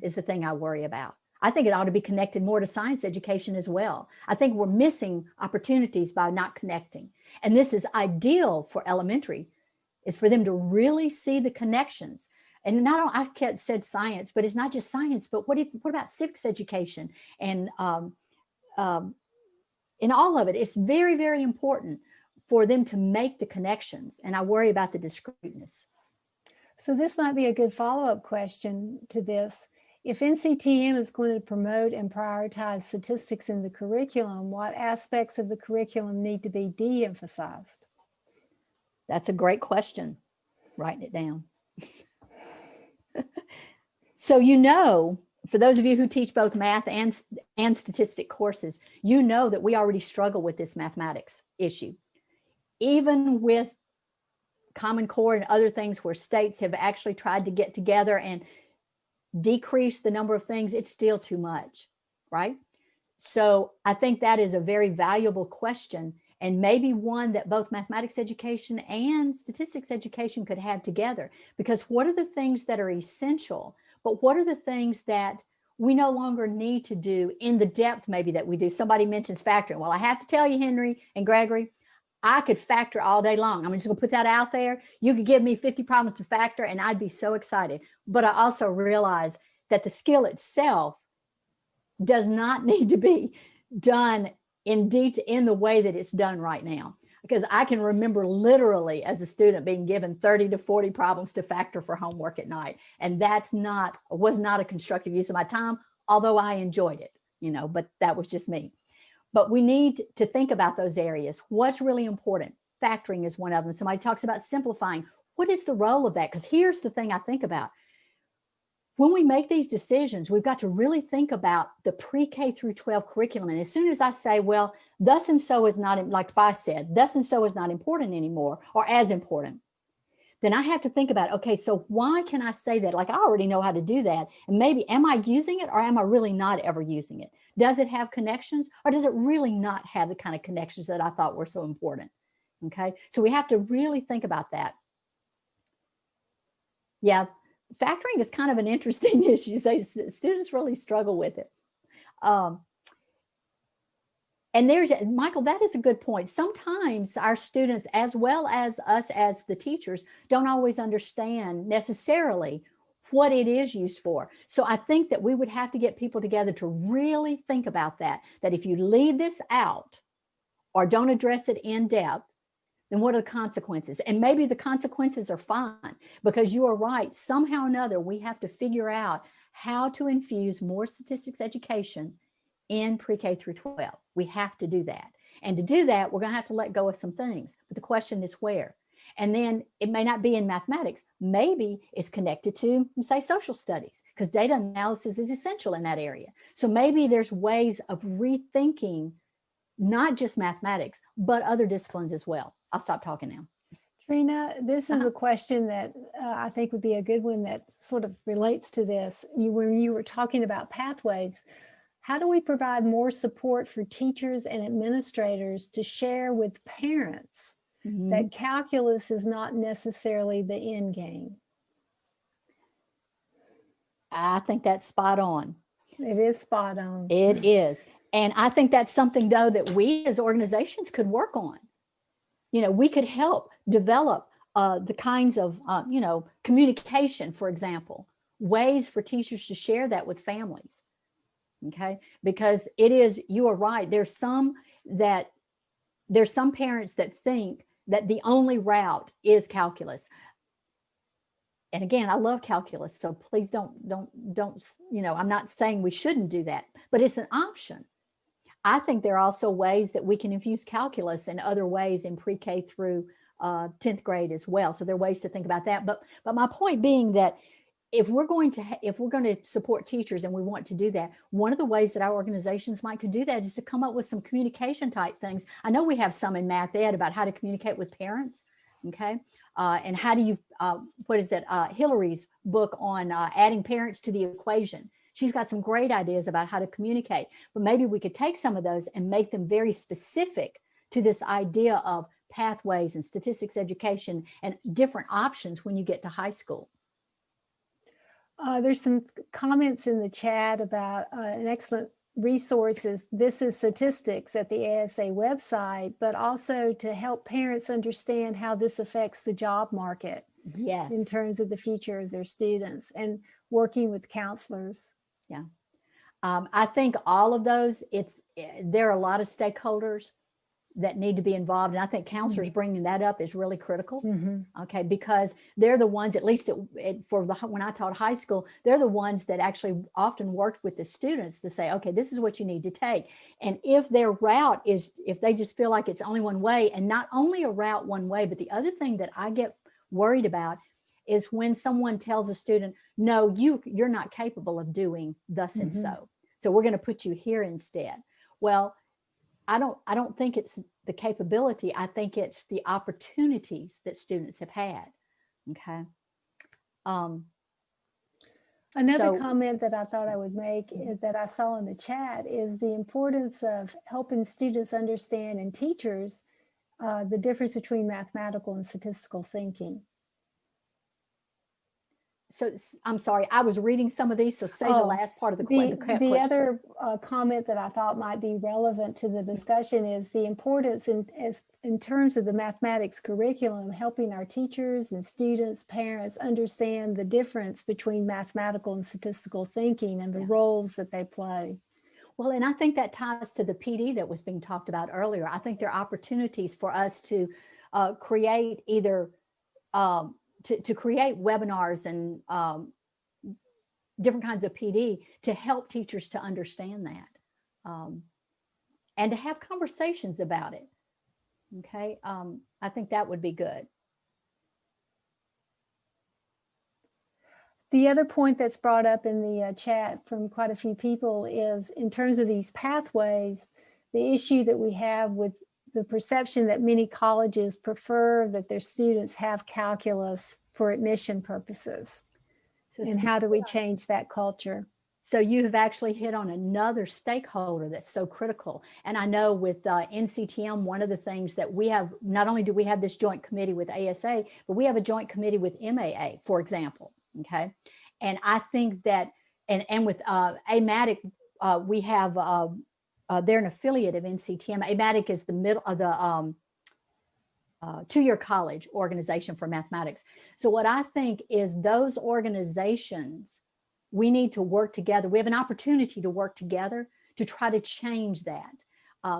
is the thing I worry about. I think it ought to be connected more to science education as well. I think we're missing opportunities by not connecting. And this is ideal for elementary, is for them to really see the connections. And not only, I said science, but it's not just science, but what about civics education? And in all of it, it's very, very important for them to make the connections. And I worry about the discreteness. So this might be a good follow-up question to this. If NCTM is going to promote and prioritize statistics in the curriculum, what aspects of the curriculum need to be de-emphasized? That's a great question. Writing it down. So, you know, for those of you who teach both math and statistic courses, you know that we already struggle with this mathematics issue. Even with Common Core and other things where states have actually tried to get together and decrease the number of things, it's still too much, right? So I think that is a very valuable question, and maybe one that both mathematics education and statistics education could have together. Because what are the things that are essential, but what are the things that we no longer need to do in the depth maybe that we do? Somebody mentions factoring. Well, I have to tell you, Henry and Gregory, I could factor all day long. I'm just gonna put that out there. You could give me 50 problems to factor and I'd be so excited. But I also realize that the skill itself does not need to be done in the way that it's done right now. Because I can remember literally as a student being given 30 to 40 problems to factor for homework at night. And was not a constructive use of my time, although I enjoyed it, but that was just me. But we need to think about those areas. What's really important? Factoring is one of them. Somebody talks about simplifying. What is the role of that? Because here's the thing I think about. When we make these decisions, we've got to really think about the pre-K through 12 curriculum. And as soon as I say, well, thus and so is not, like I said, thus and so is not important anymore or as important, then I have to think about, okay, so why can I say that? Like, I already know how to do that. And maybe, am I using it or am I really not ever using it? Does it have connections or does it really not have the kind of connections that I thought were so important? Okay, so we have to really think about that. Yeah, factoring is kind of an interesting issue. So students really struggle with it. And there's, Michael, that is a good point. Sometimes our students, as well as us as the teachers, don't always understand necessarily what it is used for. So I think that we would have to get people together to really think about that, that if you leave this out or don't address it in depth, then what are the consequences? And maybe the consequences are fine, because you are right. Somehow or another, we have to figure out how to infuse more statistics education in pre-K through 12. We have to do that. And to do that, we're going to have to let go of some things. But the question is where? And then it may not be in mathematics. Maybe it's connected to, say, social studies, because data analysis is essential in that area. So maybe there's ways of rethinking not just mathematics, but other disciplines as well. I'll stop talking now. Trina, this is a question that I think would be a good one that sort of relates to this. When you were talking about pathways, how do we provide more support for teachers and administrators to share with parents that calculus is not necessarily the end game? I think that's spot on. It is spot on. It is. And I think that's something, though, that we as organizations could work on. You know, we could help develop the kinds of, communication, for example, ways for teachers to share that with families. Okay, because it is, you are right. There's some parents that think that the only route is calculus. And again, I love calculus, so please don't, I'm not saying we shouldn't do that, but it's an option. I think there are also ways that we can infuse calculus in other ways in pre-K through 10th grade as well. So there are ways to think about that. But my point being that if we're going to support teachers and we want to do that, one of the ways that our organizations could do that is to come up with some communication type things. I know we have some in math ed about how to communicate with parents. Okay. And how do you, Hillary's book on adding parents to the equation. She's got some great ideas about how to communicate, but maybe we could take some of those and make them very specific to this idea of pathways and statistics education and different options when you get to high school. There's some comments in the chat about an excellent resource. This is statistics at the ASA website, but also to help parents understand how this affects the job market. Yes. In terms of the future of their students and working with counselors. Yeah. I think all of those, there are a lot of stakeholders that need to be involved. And I think counselors bringing that up is really critical. Okay. Because they're the ones, at least when I taught high school, they're the ones that actually often worked with the students to say, okay, this is what you need to take. And if their route is, if they just feel like it's only one way, and not only a route one way, but the other thing that I get worried about is when someone tells a student, no, you're not capable of doing thus and so we're going to put you here instead. Well, I don't think it's the capability. I think it's the opportunities that students have had. Okay. Another comment that I thought I would make that I saw in the chat is the importance of helping students understand, and teachers, the difference between mathematical and statistical thinking. So I'm sorry, I was reading some of these, so say the last part of the question. The other comment that I thought might be relevant to the discussion is the importance in terms of the mathematics curriculum, helping our teachers and students, parents understand the difference between mathematical and statistical thinking and the roles that they play. Well, and I think that ties to the PD that was being talked about earlier. I think there are opportunities for us to create either to create webinars and different kinds of PD to help teachers to understand that and to have conversations about it. Okay, I think that would be good. The other point that's brought up in the chat from quite a few people is in terms of these pathways, the issue that we have with the perception that many colleges prefer that their students have calculus for admission purposes. So And how do we change that culture? So you have actually hit on another stakeholder that's so critical. And I know with NCTM, one of the things that we have, not only do we have this joint committee with ASA, but we have a joint committee with MAA, for example, okay? And I think that, and with AMATIC, we have, they're an affiliate of NCTM. AMATIC is the middle of the two-year college organization for mathematics. So what I think is those organizations, we need to work together. We have an opportunity to work together to try to change that.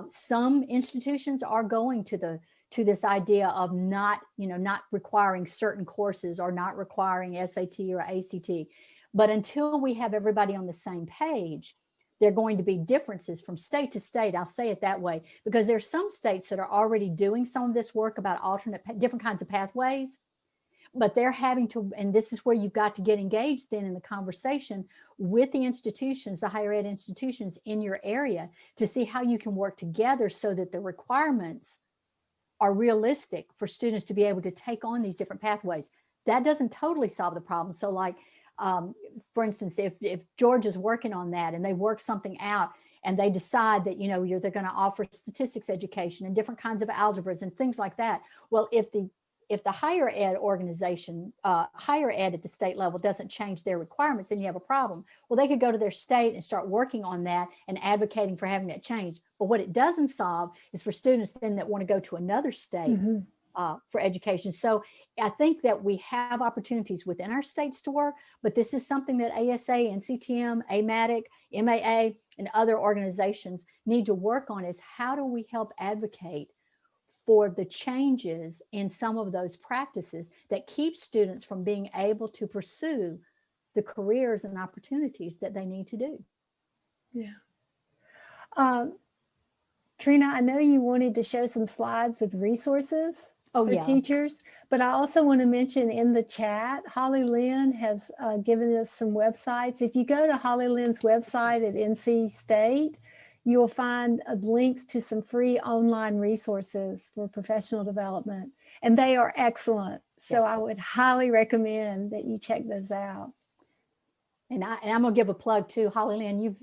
Some institutions are going to this idea of not requiring certain courses or not requiring SAT or ACT. But until we have everybody on the same page, there are going to be differences from state to state. I'll say it that way, because there's some states that are already doing some of this work about different kinds of pathways. But they're having to, and this is where you've got to get engaged then in the conversation with the institutions, the higher ed institutions in your area, to see how you can work together so that the requirements are realistic for students to be able to take on these different pathways. That doesn't totally solve the problem. So like, for instance, if Georgia's working on that and they work something out and they decide that, they're going to offer statistics education and different kinds of algebras and things like that. Well, if the higher ed organization, higher ed at the state level doesn't change their requirements, then you have a problem. Well, they could go to their state and start working on that and advocating for having that change. But what it doesn't solve is for students then that want to go to another state for education. So I think that we have opportunities within our states to work, but this is something that ASA, NCTM, AMATIC, MAA, and other organizations need to work on, is how do we help advocate for the changes in some of those practices that keep students from being able to pursue the careers and opportunities that they need to do. Yeah. Trina, I know you wanted to show some slides with resources for teachers, but I also want to mention in the chat, Holly Lynn has given us some websites. If you go to Holly Lynn's website at NC State, you will find links to some free online resources for professional development, and they are excellent. So I would highly recommend that you check those out. And I'm gonna give a plug too, Holly Lynn.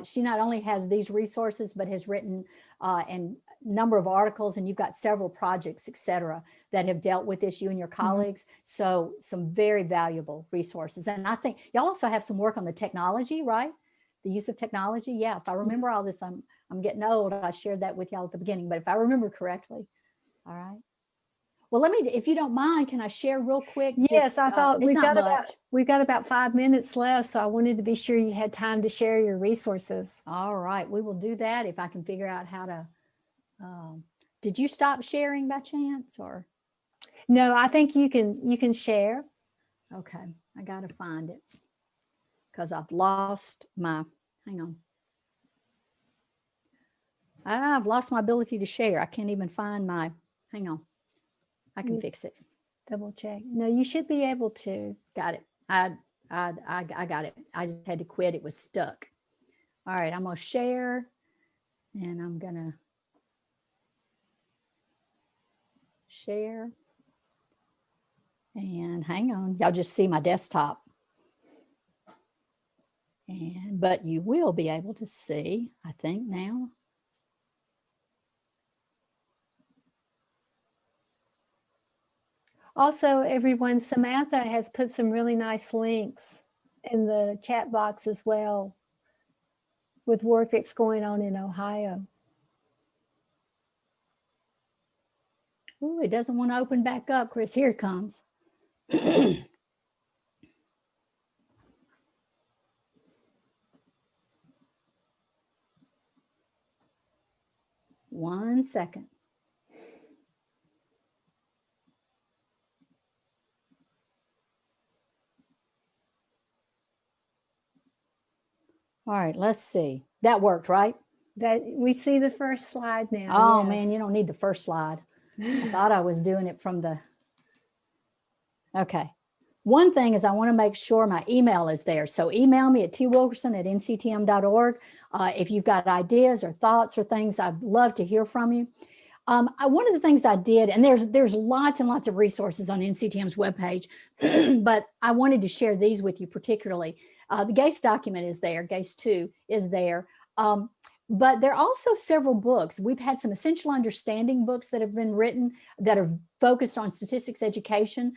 She not only has these resources, but has written a number of articles, and you've got several projects, et cetera, that have dealt with this, you and your colleagues. So some very valuable resources. And I think y'all also have some work on the technology, right? The use of technology. Yeah, if I remember all this, I'm getting old. I shared that with y'all at the beginning, but if I remember correctly. All right. Well, let me, if you don't mind, can I share real quick? Yes, I thought we've got about 5 minutes left, so I wanted to be sure you had time to share your resources. All right, we will do that if I can figure out how to. Did you stop sharing by chance, or? No, I think you can share. Okay, I got to find it because I've lost my. Hang on. I've lost my ability to share. I can't even find my. Hang on. I can fix it. Double check. No, you should be able to. Got it. I got it. I just had to quit. It was stuck. All right, I'm gonna share, and I'm gonna share. And hang on, y'all just see my desktop. But you will be able to see, I think now. Also, everyone, Samantha has put some really nice links in the chat box as well with work that's going on in Ohio. Ooh, it doesn't want to open back up, Chris. Here it comes. 1 second. All right, let's see. That worked, right? That we see the first slide now. Oh, yes. Man, you don't need the first slide. I thought I was doing it from the. Okay. One thing is I want to make sure my email is there. So email me at twilkerson@nctm.org. If you've got ideas or thoughts or things, I'd love to hear from you. One of the things I did, and there's lots and lots of resources on NCTM's webpage, but I wanted to share these with you particularly. The GACE document is there, GACE 2 is there. But there are also several books. We've had some essential understanding books that have been written that are focused on statistics education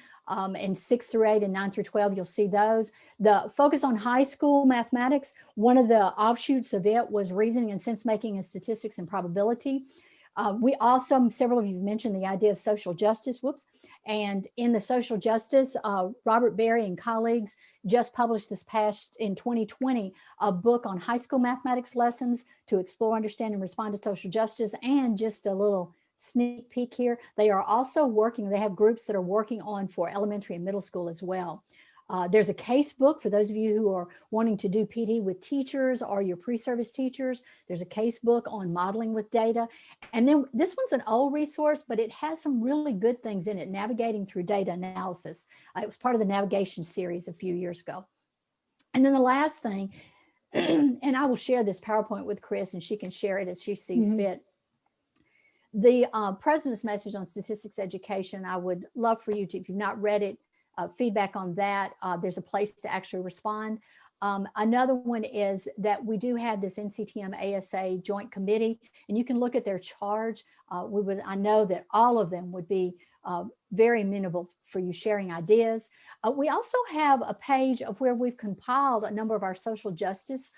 in 6 through 8 and 9 through 12. You'll see those. The focus on high school mathematics, one of the offshoots of it was reasoning and sense making and statistics and probability. We also, several of you have mentioned the idea of social justice, and in the social justice, Robert Berry and colleagues just published this past in 2020, a book on high school mathematics lessons to explore, understand, and respond to social justice. And just a little sneak peek here, they are also working, they have groups that are working on for elementary and middle school as well. There's a case book for those of you who are wanting to do PD with teachers or your pre-service teachers. There's a case book on modeling with data. And then this one's an old resource, but it has some really good things in it, navigating through data analysis. It was part of the navigation series a few years ago. And then the last thing, and I will share this PowerPoint with Chris and she can share it as she sees fit. The President's Message on Statistics Education, I would love for you to, if you've not read it, feedback on that. There's a place to actually respond. Another one is that we do have this NCTM ASA joint committee, and you can look at their charge. I know that all of them would be very amenable for you sharing ideas. We also have a page of where we've compiled a number of our social justice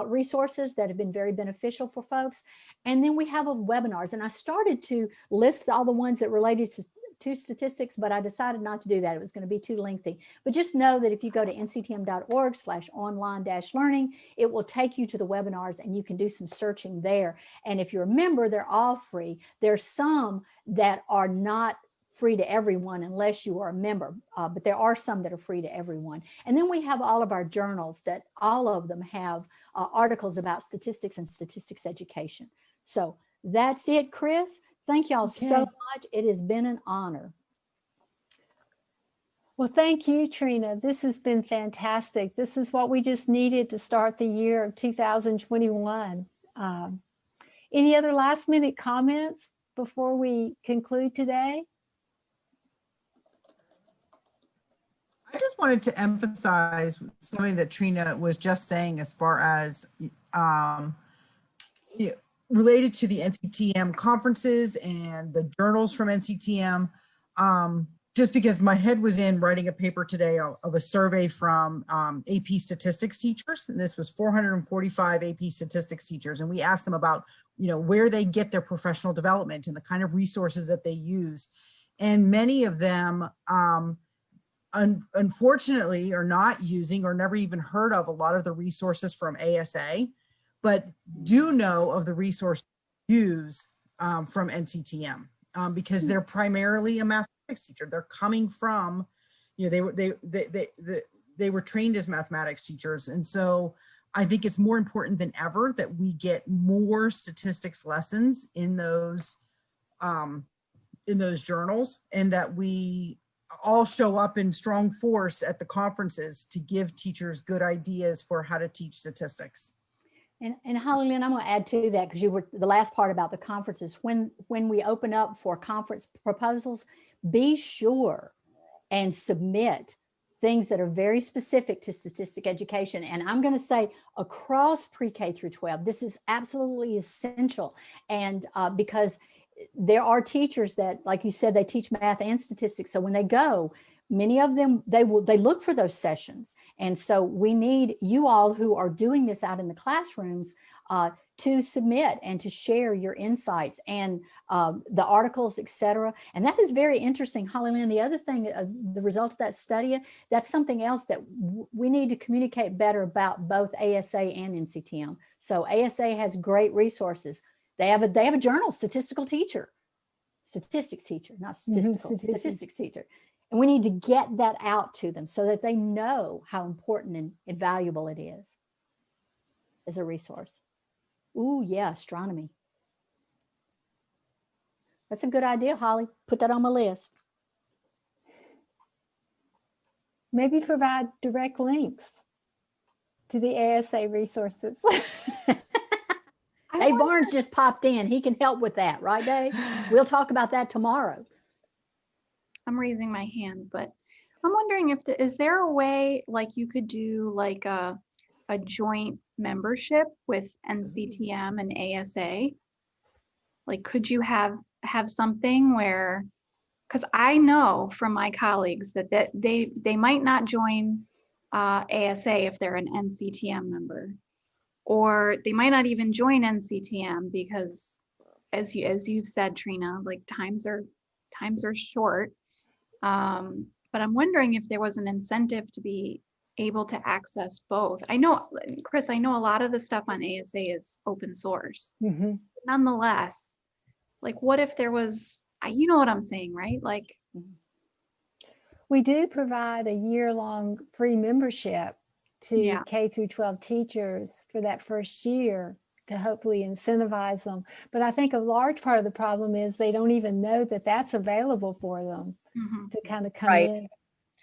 resources that have been very beneficial for folks. And then we have webinars, and I started to list all the ones that related to statistics, but I decided not to do that. It was going to be too lengthy. But just know that if you go to nctm.org/online-learning, it will take you to the webinars and you can do some searching there. And if you're a member, they're all free. There's some that are not free to everyone unless you are a member, but there are some that are free to everyone. And then we have all of our journals that all of them have articles about statistics and statistics education. So that's it, Chris. Thank y'all so much. It has been an honor. Well, thank you, Trina. This has been fantastic. This is what we just needed to start the year of 2021. Any other last minute comments before we conclude today? I just wanted to emphasize something that Trina was just saying as far as related to the NCTM conferences and the journals from NCTM. Just because my head was in writing a paper today of a survey from AP statistics teachers, and this was 445 AP statistics teachers, and we asked them about where they get their professional development and the kind of resources that they use, and many of them unfortunately are not using or never even heard of a lot of the resources from ASA, but do know of the resource use from NCTM because they're primarily a mathematics teacher. They're coming from, they were trained as mathematics teachers, and so I think it's more important than ever that we get more statistics lessons in those journals, and that we all show up in strong force at the conferences to give teachers good ideas for how to teach statistics. And Holly Lynn, I'm going to add to that because you were the last part about the conferences. When we open up for conference proposals, be sure and submit things that are very specific to statistic education. And I'm going to say across pre-K through 12, this is absolutely essential. And because there are teachers that, like you said, they teach math and statistics. So when they go, many of them, they look for those sessions. And so we need you all who are doing this out in the classrooms to submit and to share your insights and the articles, etc. And that is very interesting, Holly Lynn. The other thing, the result of that study, that's something else that we need to communicate better about both ASA and NCTM. So ASA has great resources. They have a journal, statistics teacher, not statistical, statistics teacher. And we need to get that out to them so that they know how important and valuable it is as a resource. Ooh, yeah, astronomy. That's a good idea, Holly. Put that on my list. Maybe provide direct links to the ASA resources. Dave Barnes just popped in. He can help with that, right, Dave? We'll talk about that tomorrow. I'm raising my hand, but I'm wondering if is there a way like you could do like a joint membership with NCTM and ASA? Like, could you have something where, because I know from my colleagues that they might not join ASA if they're an NCTM member, or they might not even join NCTM because, as you've said, Trina, like times are short. But I'm wondering if there was an incentive to be able to access both. I know, Chris, I know a lot of the stuff on ASA is open source. Nonetheless, like what if there was, you know what I'm saying, right? Like, We do provide a year-long free membership to Yeah. K through 12 teachers for that first year to hopefully incentivize them. But I think a large part of the problem is they don't even know that that's available for them to kind of come Right. in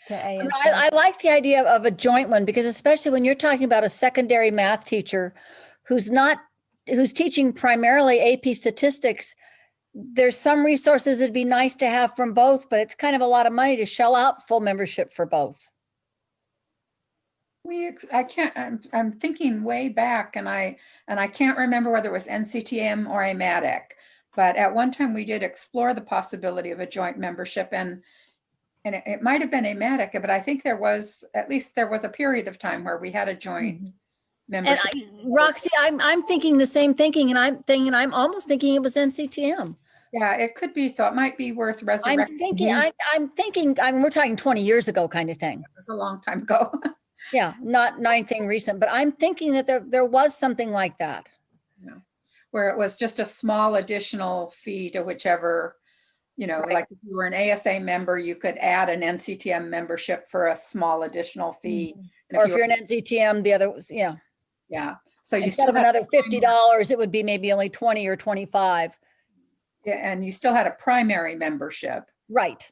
to ASA. And I like the idea of a joint one, because especially when you're talking about a secondary math teacher who's teaching primarily AP statistics, there's some resources it'd be nice to have from both, but it's kind of a lot of money to shell out full membership for both. I'm thinking way back, and I can't remember whether it was NCTM or AMATIC, but at one time we did explore the possibility of a joint membership, and it might have been AMATIC, but I think there was a period of time where we had a joint membership. And Roxy, I'm thinking the same thinking, and I'm almost thinking it was NCTM. Yeah, it could be. So it might be worth resurrecting. I'm thinking, we're talking 20 years ago kind of thing. It was a long time ago. Yeah, not anything recent, but I'm thinking that there was something like that. Yeah. Where it was just a small additional fee to whichever, Right. like if you were an ASA member, you could add an NCTM membership for a small additional fee. And Or if you're an NCTM, the other was, yeah. Yeah. So you Instead still of had another $50, it would be maybe only 20 or 25. Yeah, and you still had a primary membership. Right.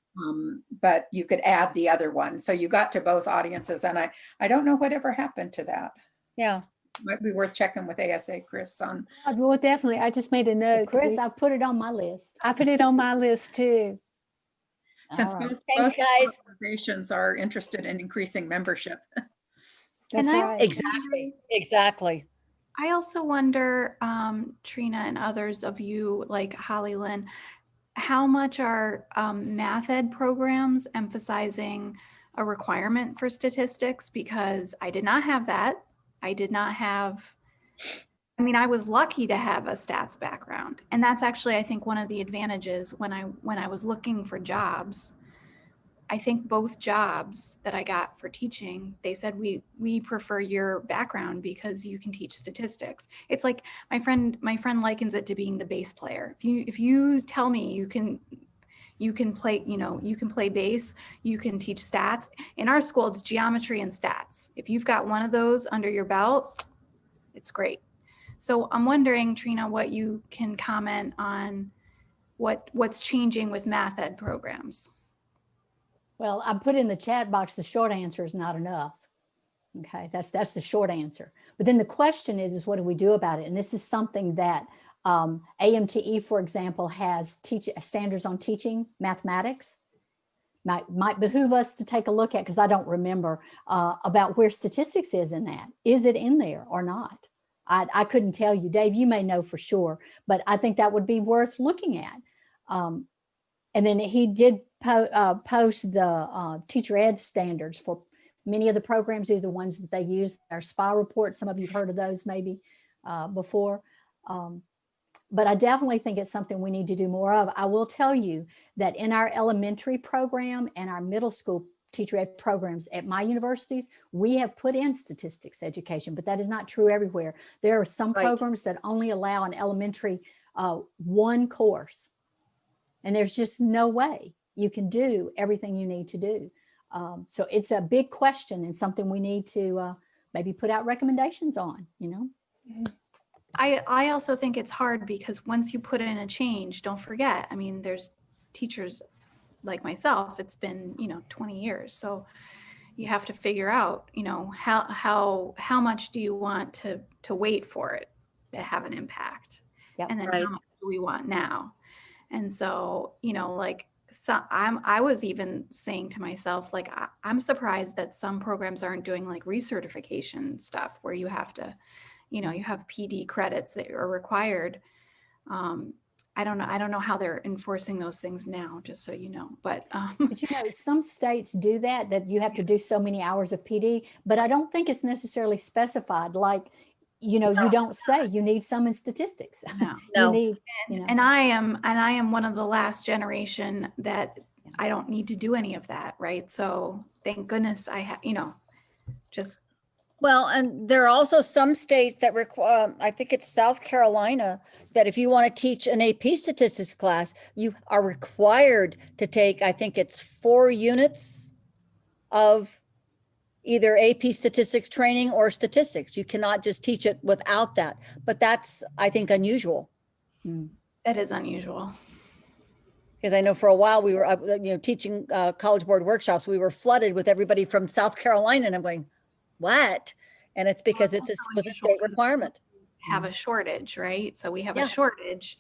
But you could add the other one. So you got to both audiences. And I don't know whatever happened to that. Yeah. Might be worth checking with ASA, Chris, on. Well, definitely. I just made a note. Chris, I put it on my list. I put it on my list too. Since All right. both Thanks, guys. organizations are interested in increasing membership. That's I- right. Exactly. I also wonder, Trina and others of you, like Holly Lynn, how much are math ed programs emphasizing a requirement for statistics? Because I did not have that. I was lucky to have a stats background. And that's actually, I think, one of the advantages when I was looking for jobs. I think both jobs that I got for teaching, they said, we prefer your background because you can teach statistics. It's like my friend likens it to being the bass player. If you tell me you can play, you can play bass, you can teach stats. In our school, it's geometry and stats. If you've got one of those under your belt, it's great. So I'm wondering, Trina, what you can comment on what's changing with math ed programs. Well, I put in the chat box, the short answer is not enough. Okay, that's the short answer. But then the question is what do we do about it? And this is something that AMTE, for example, has standards on teaching mathematics. Might behoove us to take a look at, because I don't remember, about where statistics is in that. Is it in there or not? I couldn't tell you. Dave, you may know for sure, but I think that would be worth looking at. And then he did post the teacher ed standards for many of the programs, either ones that they use, our SPA reports. Some of you have heard of those maybe before. But I definitely think it's something we need to do more of. I will tell you that in our elementary program and our middle school teacher ed programs at my universities, we have put in statistics education, but that is not true everywhere. There are some programs that only allow an elementary one course. And there's just no way you can do everything you need to do. So it's a big question and something we need to maybe put out recommendations on, I also think it's hard because once you put in a change, don't forget, there's teachers like myself, it's been, 20 years. So you have to figure out, how much do you want to wait for it? that have an impact. Yep. And then Right. how much do we want now? And so, like, so I was even saying to myself, like, I'm surprised that some programs aren't doing like recertification stuff where you have to, you have PD credits that are required. I don't know how they're enforcing those things now, just so you know, but But some states do that you have to do so many hours of PD, but I don't think it's necessarily specified. Like, you don't say you need some in statistics. no. You No. need, And I am one of the last generation that I don't need to do any of that, right? So thank goodness I have, just Well, and there are also some states that require, I think it's South Carolina, that if you want to teach an AP statistics class, you are required to take, I think it's 4 units of either AP statistics training or statistics. You cannot just teach it without that. But that's, I think, unusual. that is unusual. Because I know for a while we were, teaching College Board workshops, we were flooded with everybody from South Carolina, and I'm going, what? And it's because it was a state requirement. Have a shortage, right? So we have Yeah. a shortage.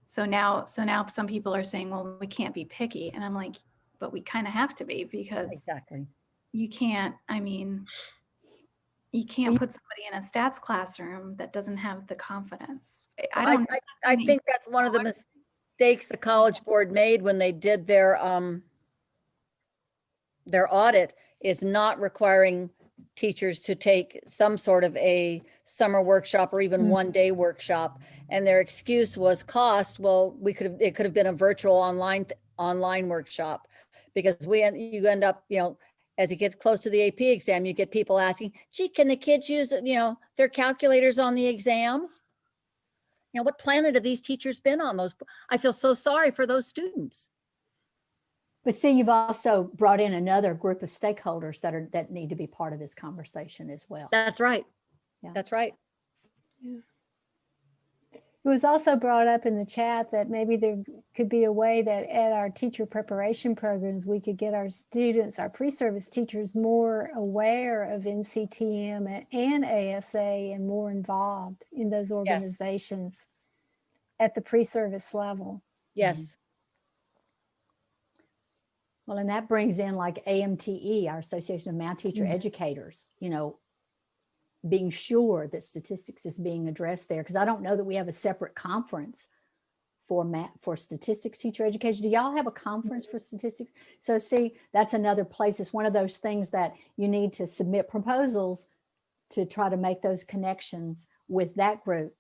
So now some people are saying, well, we can't be picky. And I'm like, but we kind of have to be, because Exactly. you can't put somebody in a stats classroom that doesn't have the confidence. I think that's one of the mistakes the College Board made when they did their audit, is not requiring teachers to take some sort of a summer workshop or even 1-day workshop. And their excuse was cost. Well, it could have been a virtual online workshop, because you end up, as it gets close to the AP exam, you get people asking, gee, can the kids use, their calculators on the exam? What planet have these teachers been on? I feel so sorry for those students. but see, you've also brought in another group of stakeholders that need to be part of this conversation as well. That's right. Yeah. That's right. It was also brought up in the chat that maybe there could be a way that at our teacher preparation programs, we could get our students, our pre-service teachers, more aware of NCTM and ASA and more involved in those organizations at the pre-service level. Yes. Well, and that brings in like AMTE, our Association of Math Teacher Educators, being sure that statistics is being addressed there. Because I don't know that we have a separate conference for statistics teacher education. Do y'all have a conference for statistics? So see, that's another place. It's one of those things that you need to submit proposals to try to make those connections with that group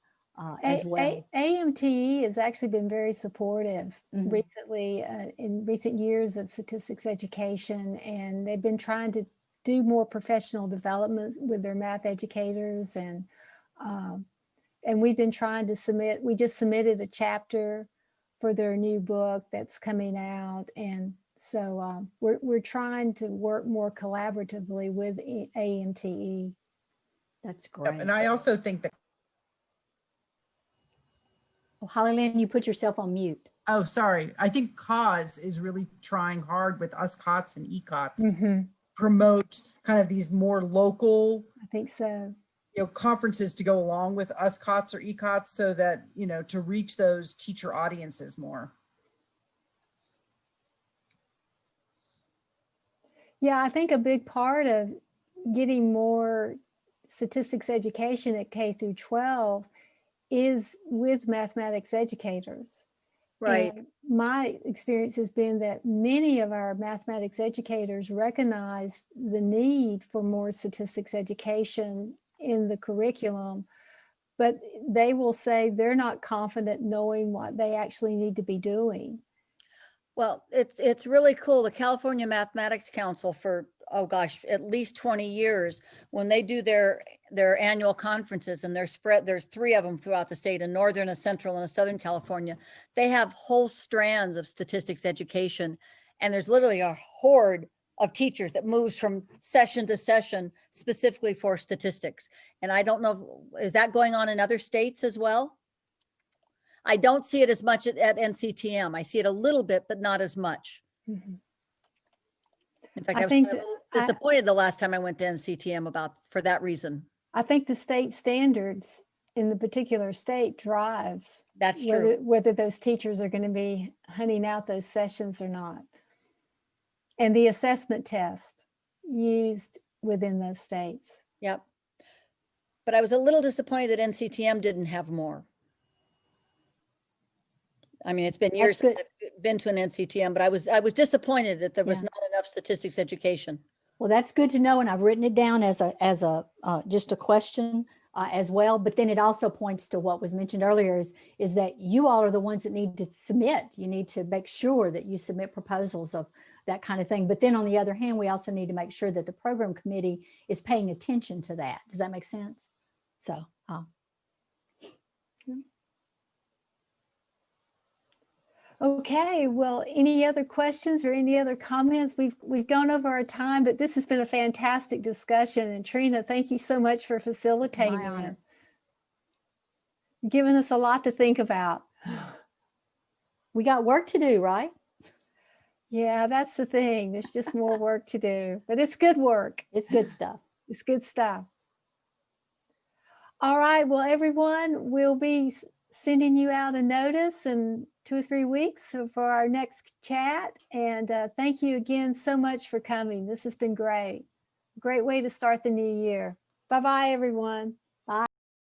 as well. AMTE has actually been very supportive recently in recent years of statistics education, and they've been trying to do more professional development with their math educators, and we've been trying to we just submitted a chapter for their new book that's coming out, and so we're trying to work more collaboratively with AMTE. That's great. And I also think that, Well, Holly Lynn, you put yourself on mute. oh, sorry. I think CAUSE is really trying hard with USCOTS and ECOTS promote kind of these more local, I think so. conferences to go along with USCOTS or ECOTS, so that, to reach those teacher audiences more. Yeah, I think a big part of getting more statistics education at K through 12 is with mathematics educators. Right. And my experience has been that many of our mathematics educators recognize the need for more statistics education in the curriculum, but they will say they're not confident knowing what they actually need to be doing. Well, it's really cool. The California Mathematics Council for, oh gosh, at least 20 years, when they do their annual conferences, and they're spread, there's 3 of them throughout the state, in Northern, a Central, and a Southern California. They have whole strands of statistics education. And there's literally a horde of teachers that moves from session to session specifically for statistics. And I don't know, is that going on in other states as well? I don't see it as much at NCTM. I see it a little bit, but not as much. Mhm. In fact, I I was think a little disappointed the last time I went to NCTM for that reason. I think the state standards in the particular state drives That's true. whether those teachers are going to be hunting out those sessions or not. And the assessment test used within those states. Yep. But I was a little disappointed that NCTM didn't have more. I mean, it's been years since good. I've been to an NCTM, but I was disappointed that there was Yeah. not enough statistics education. Well, that's good to know, and I've written it down as a just a question as well. But then it also points to what was mentioned earlier is that you all are the ones that need to submit. You need to make sure that you submit proposals of that kind of thing. But then on the other hand, we also need to make sure that the program committee is paying attention to that. Does that make sense? So. Okay, well, any other questions or any other comments? We've gone over our time, but this has been a fantastic discussion. And Trina, thank you so much for facilitating My honor. it. Giving us a lot to think about. We got work to do, right? Yeah, that's the thing. There's just more work to do, but it's good work. It's good stuff. It's good stuff. All right, well, everyone, we'll be sending you out a notice in 2 or 3 weeks for our next chat. And thank you again so much for coming. This has been great. Great way to start the new year. Bye-bye, everyone.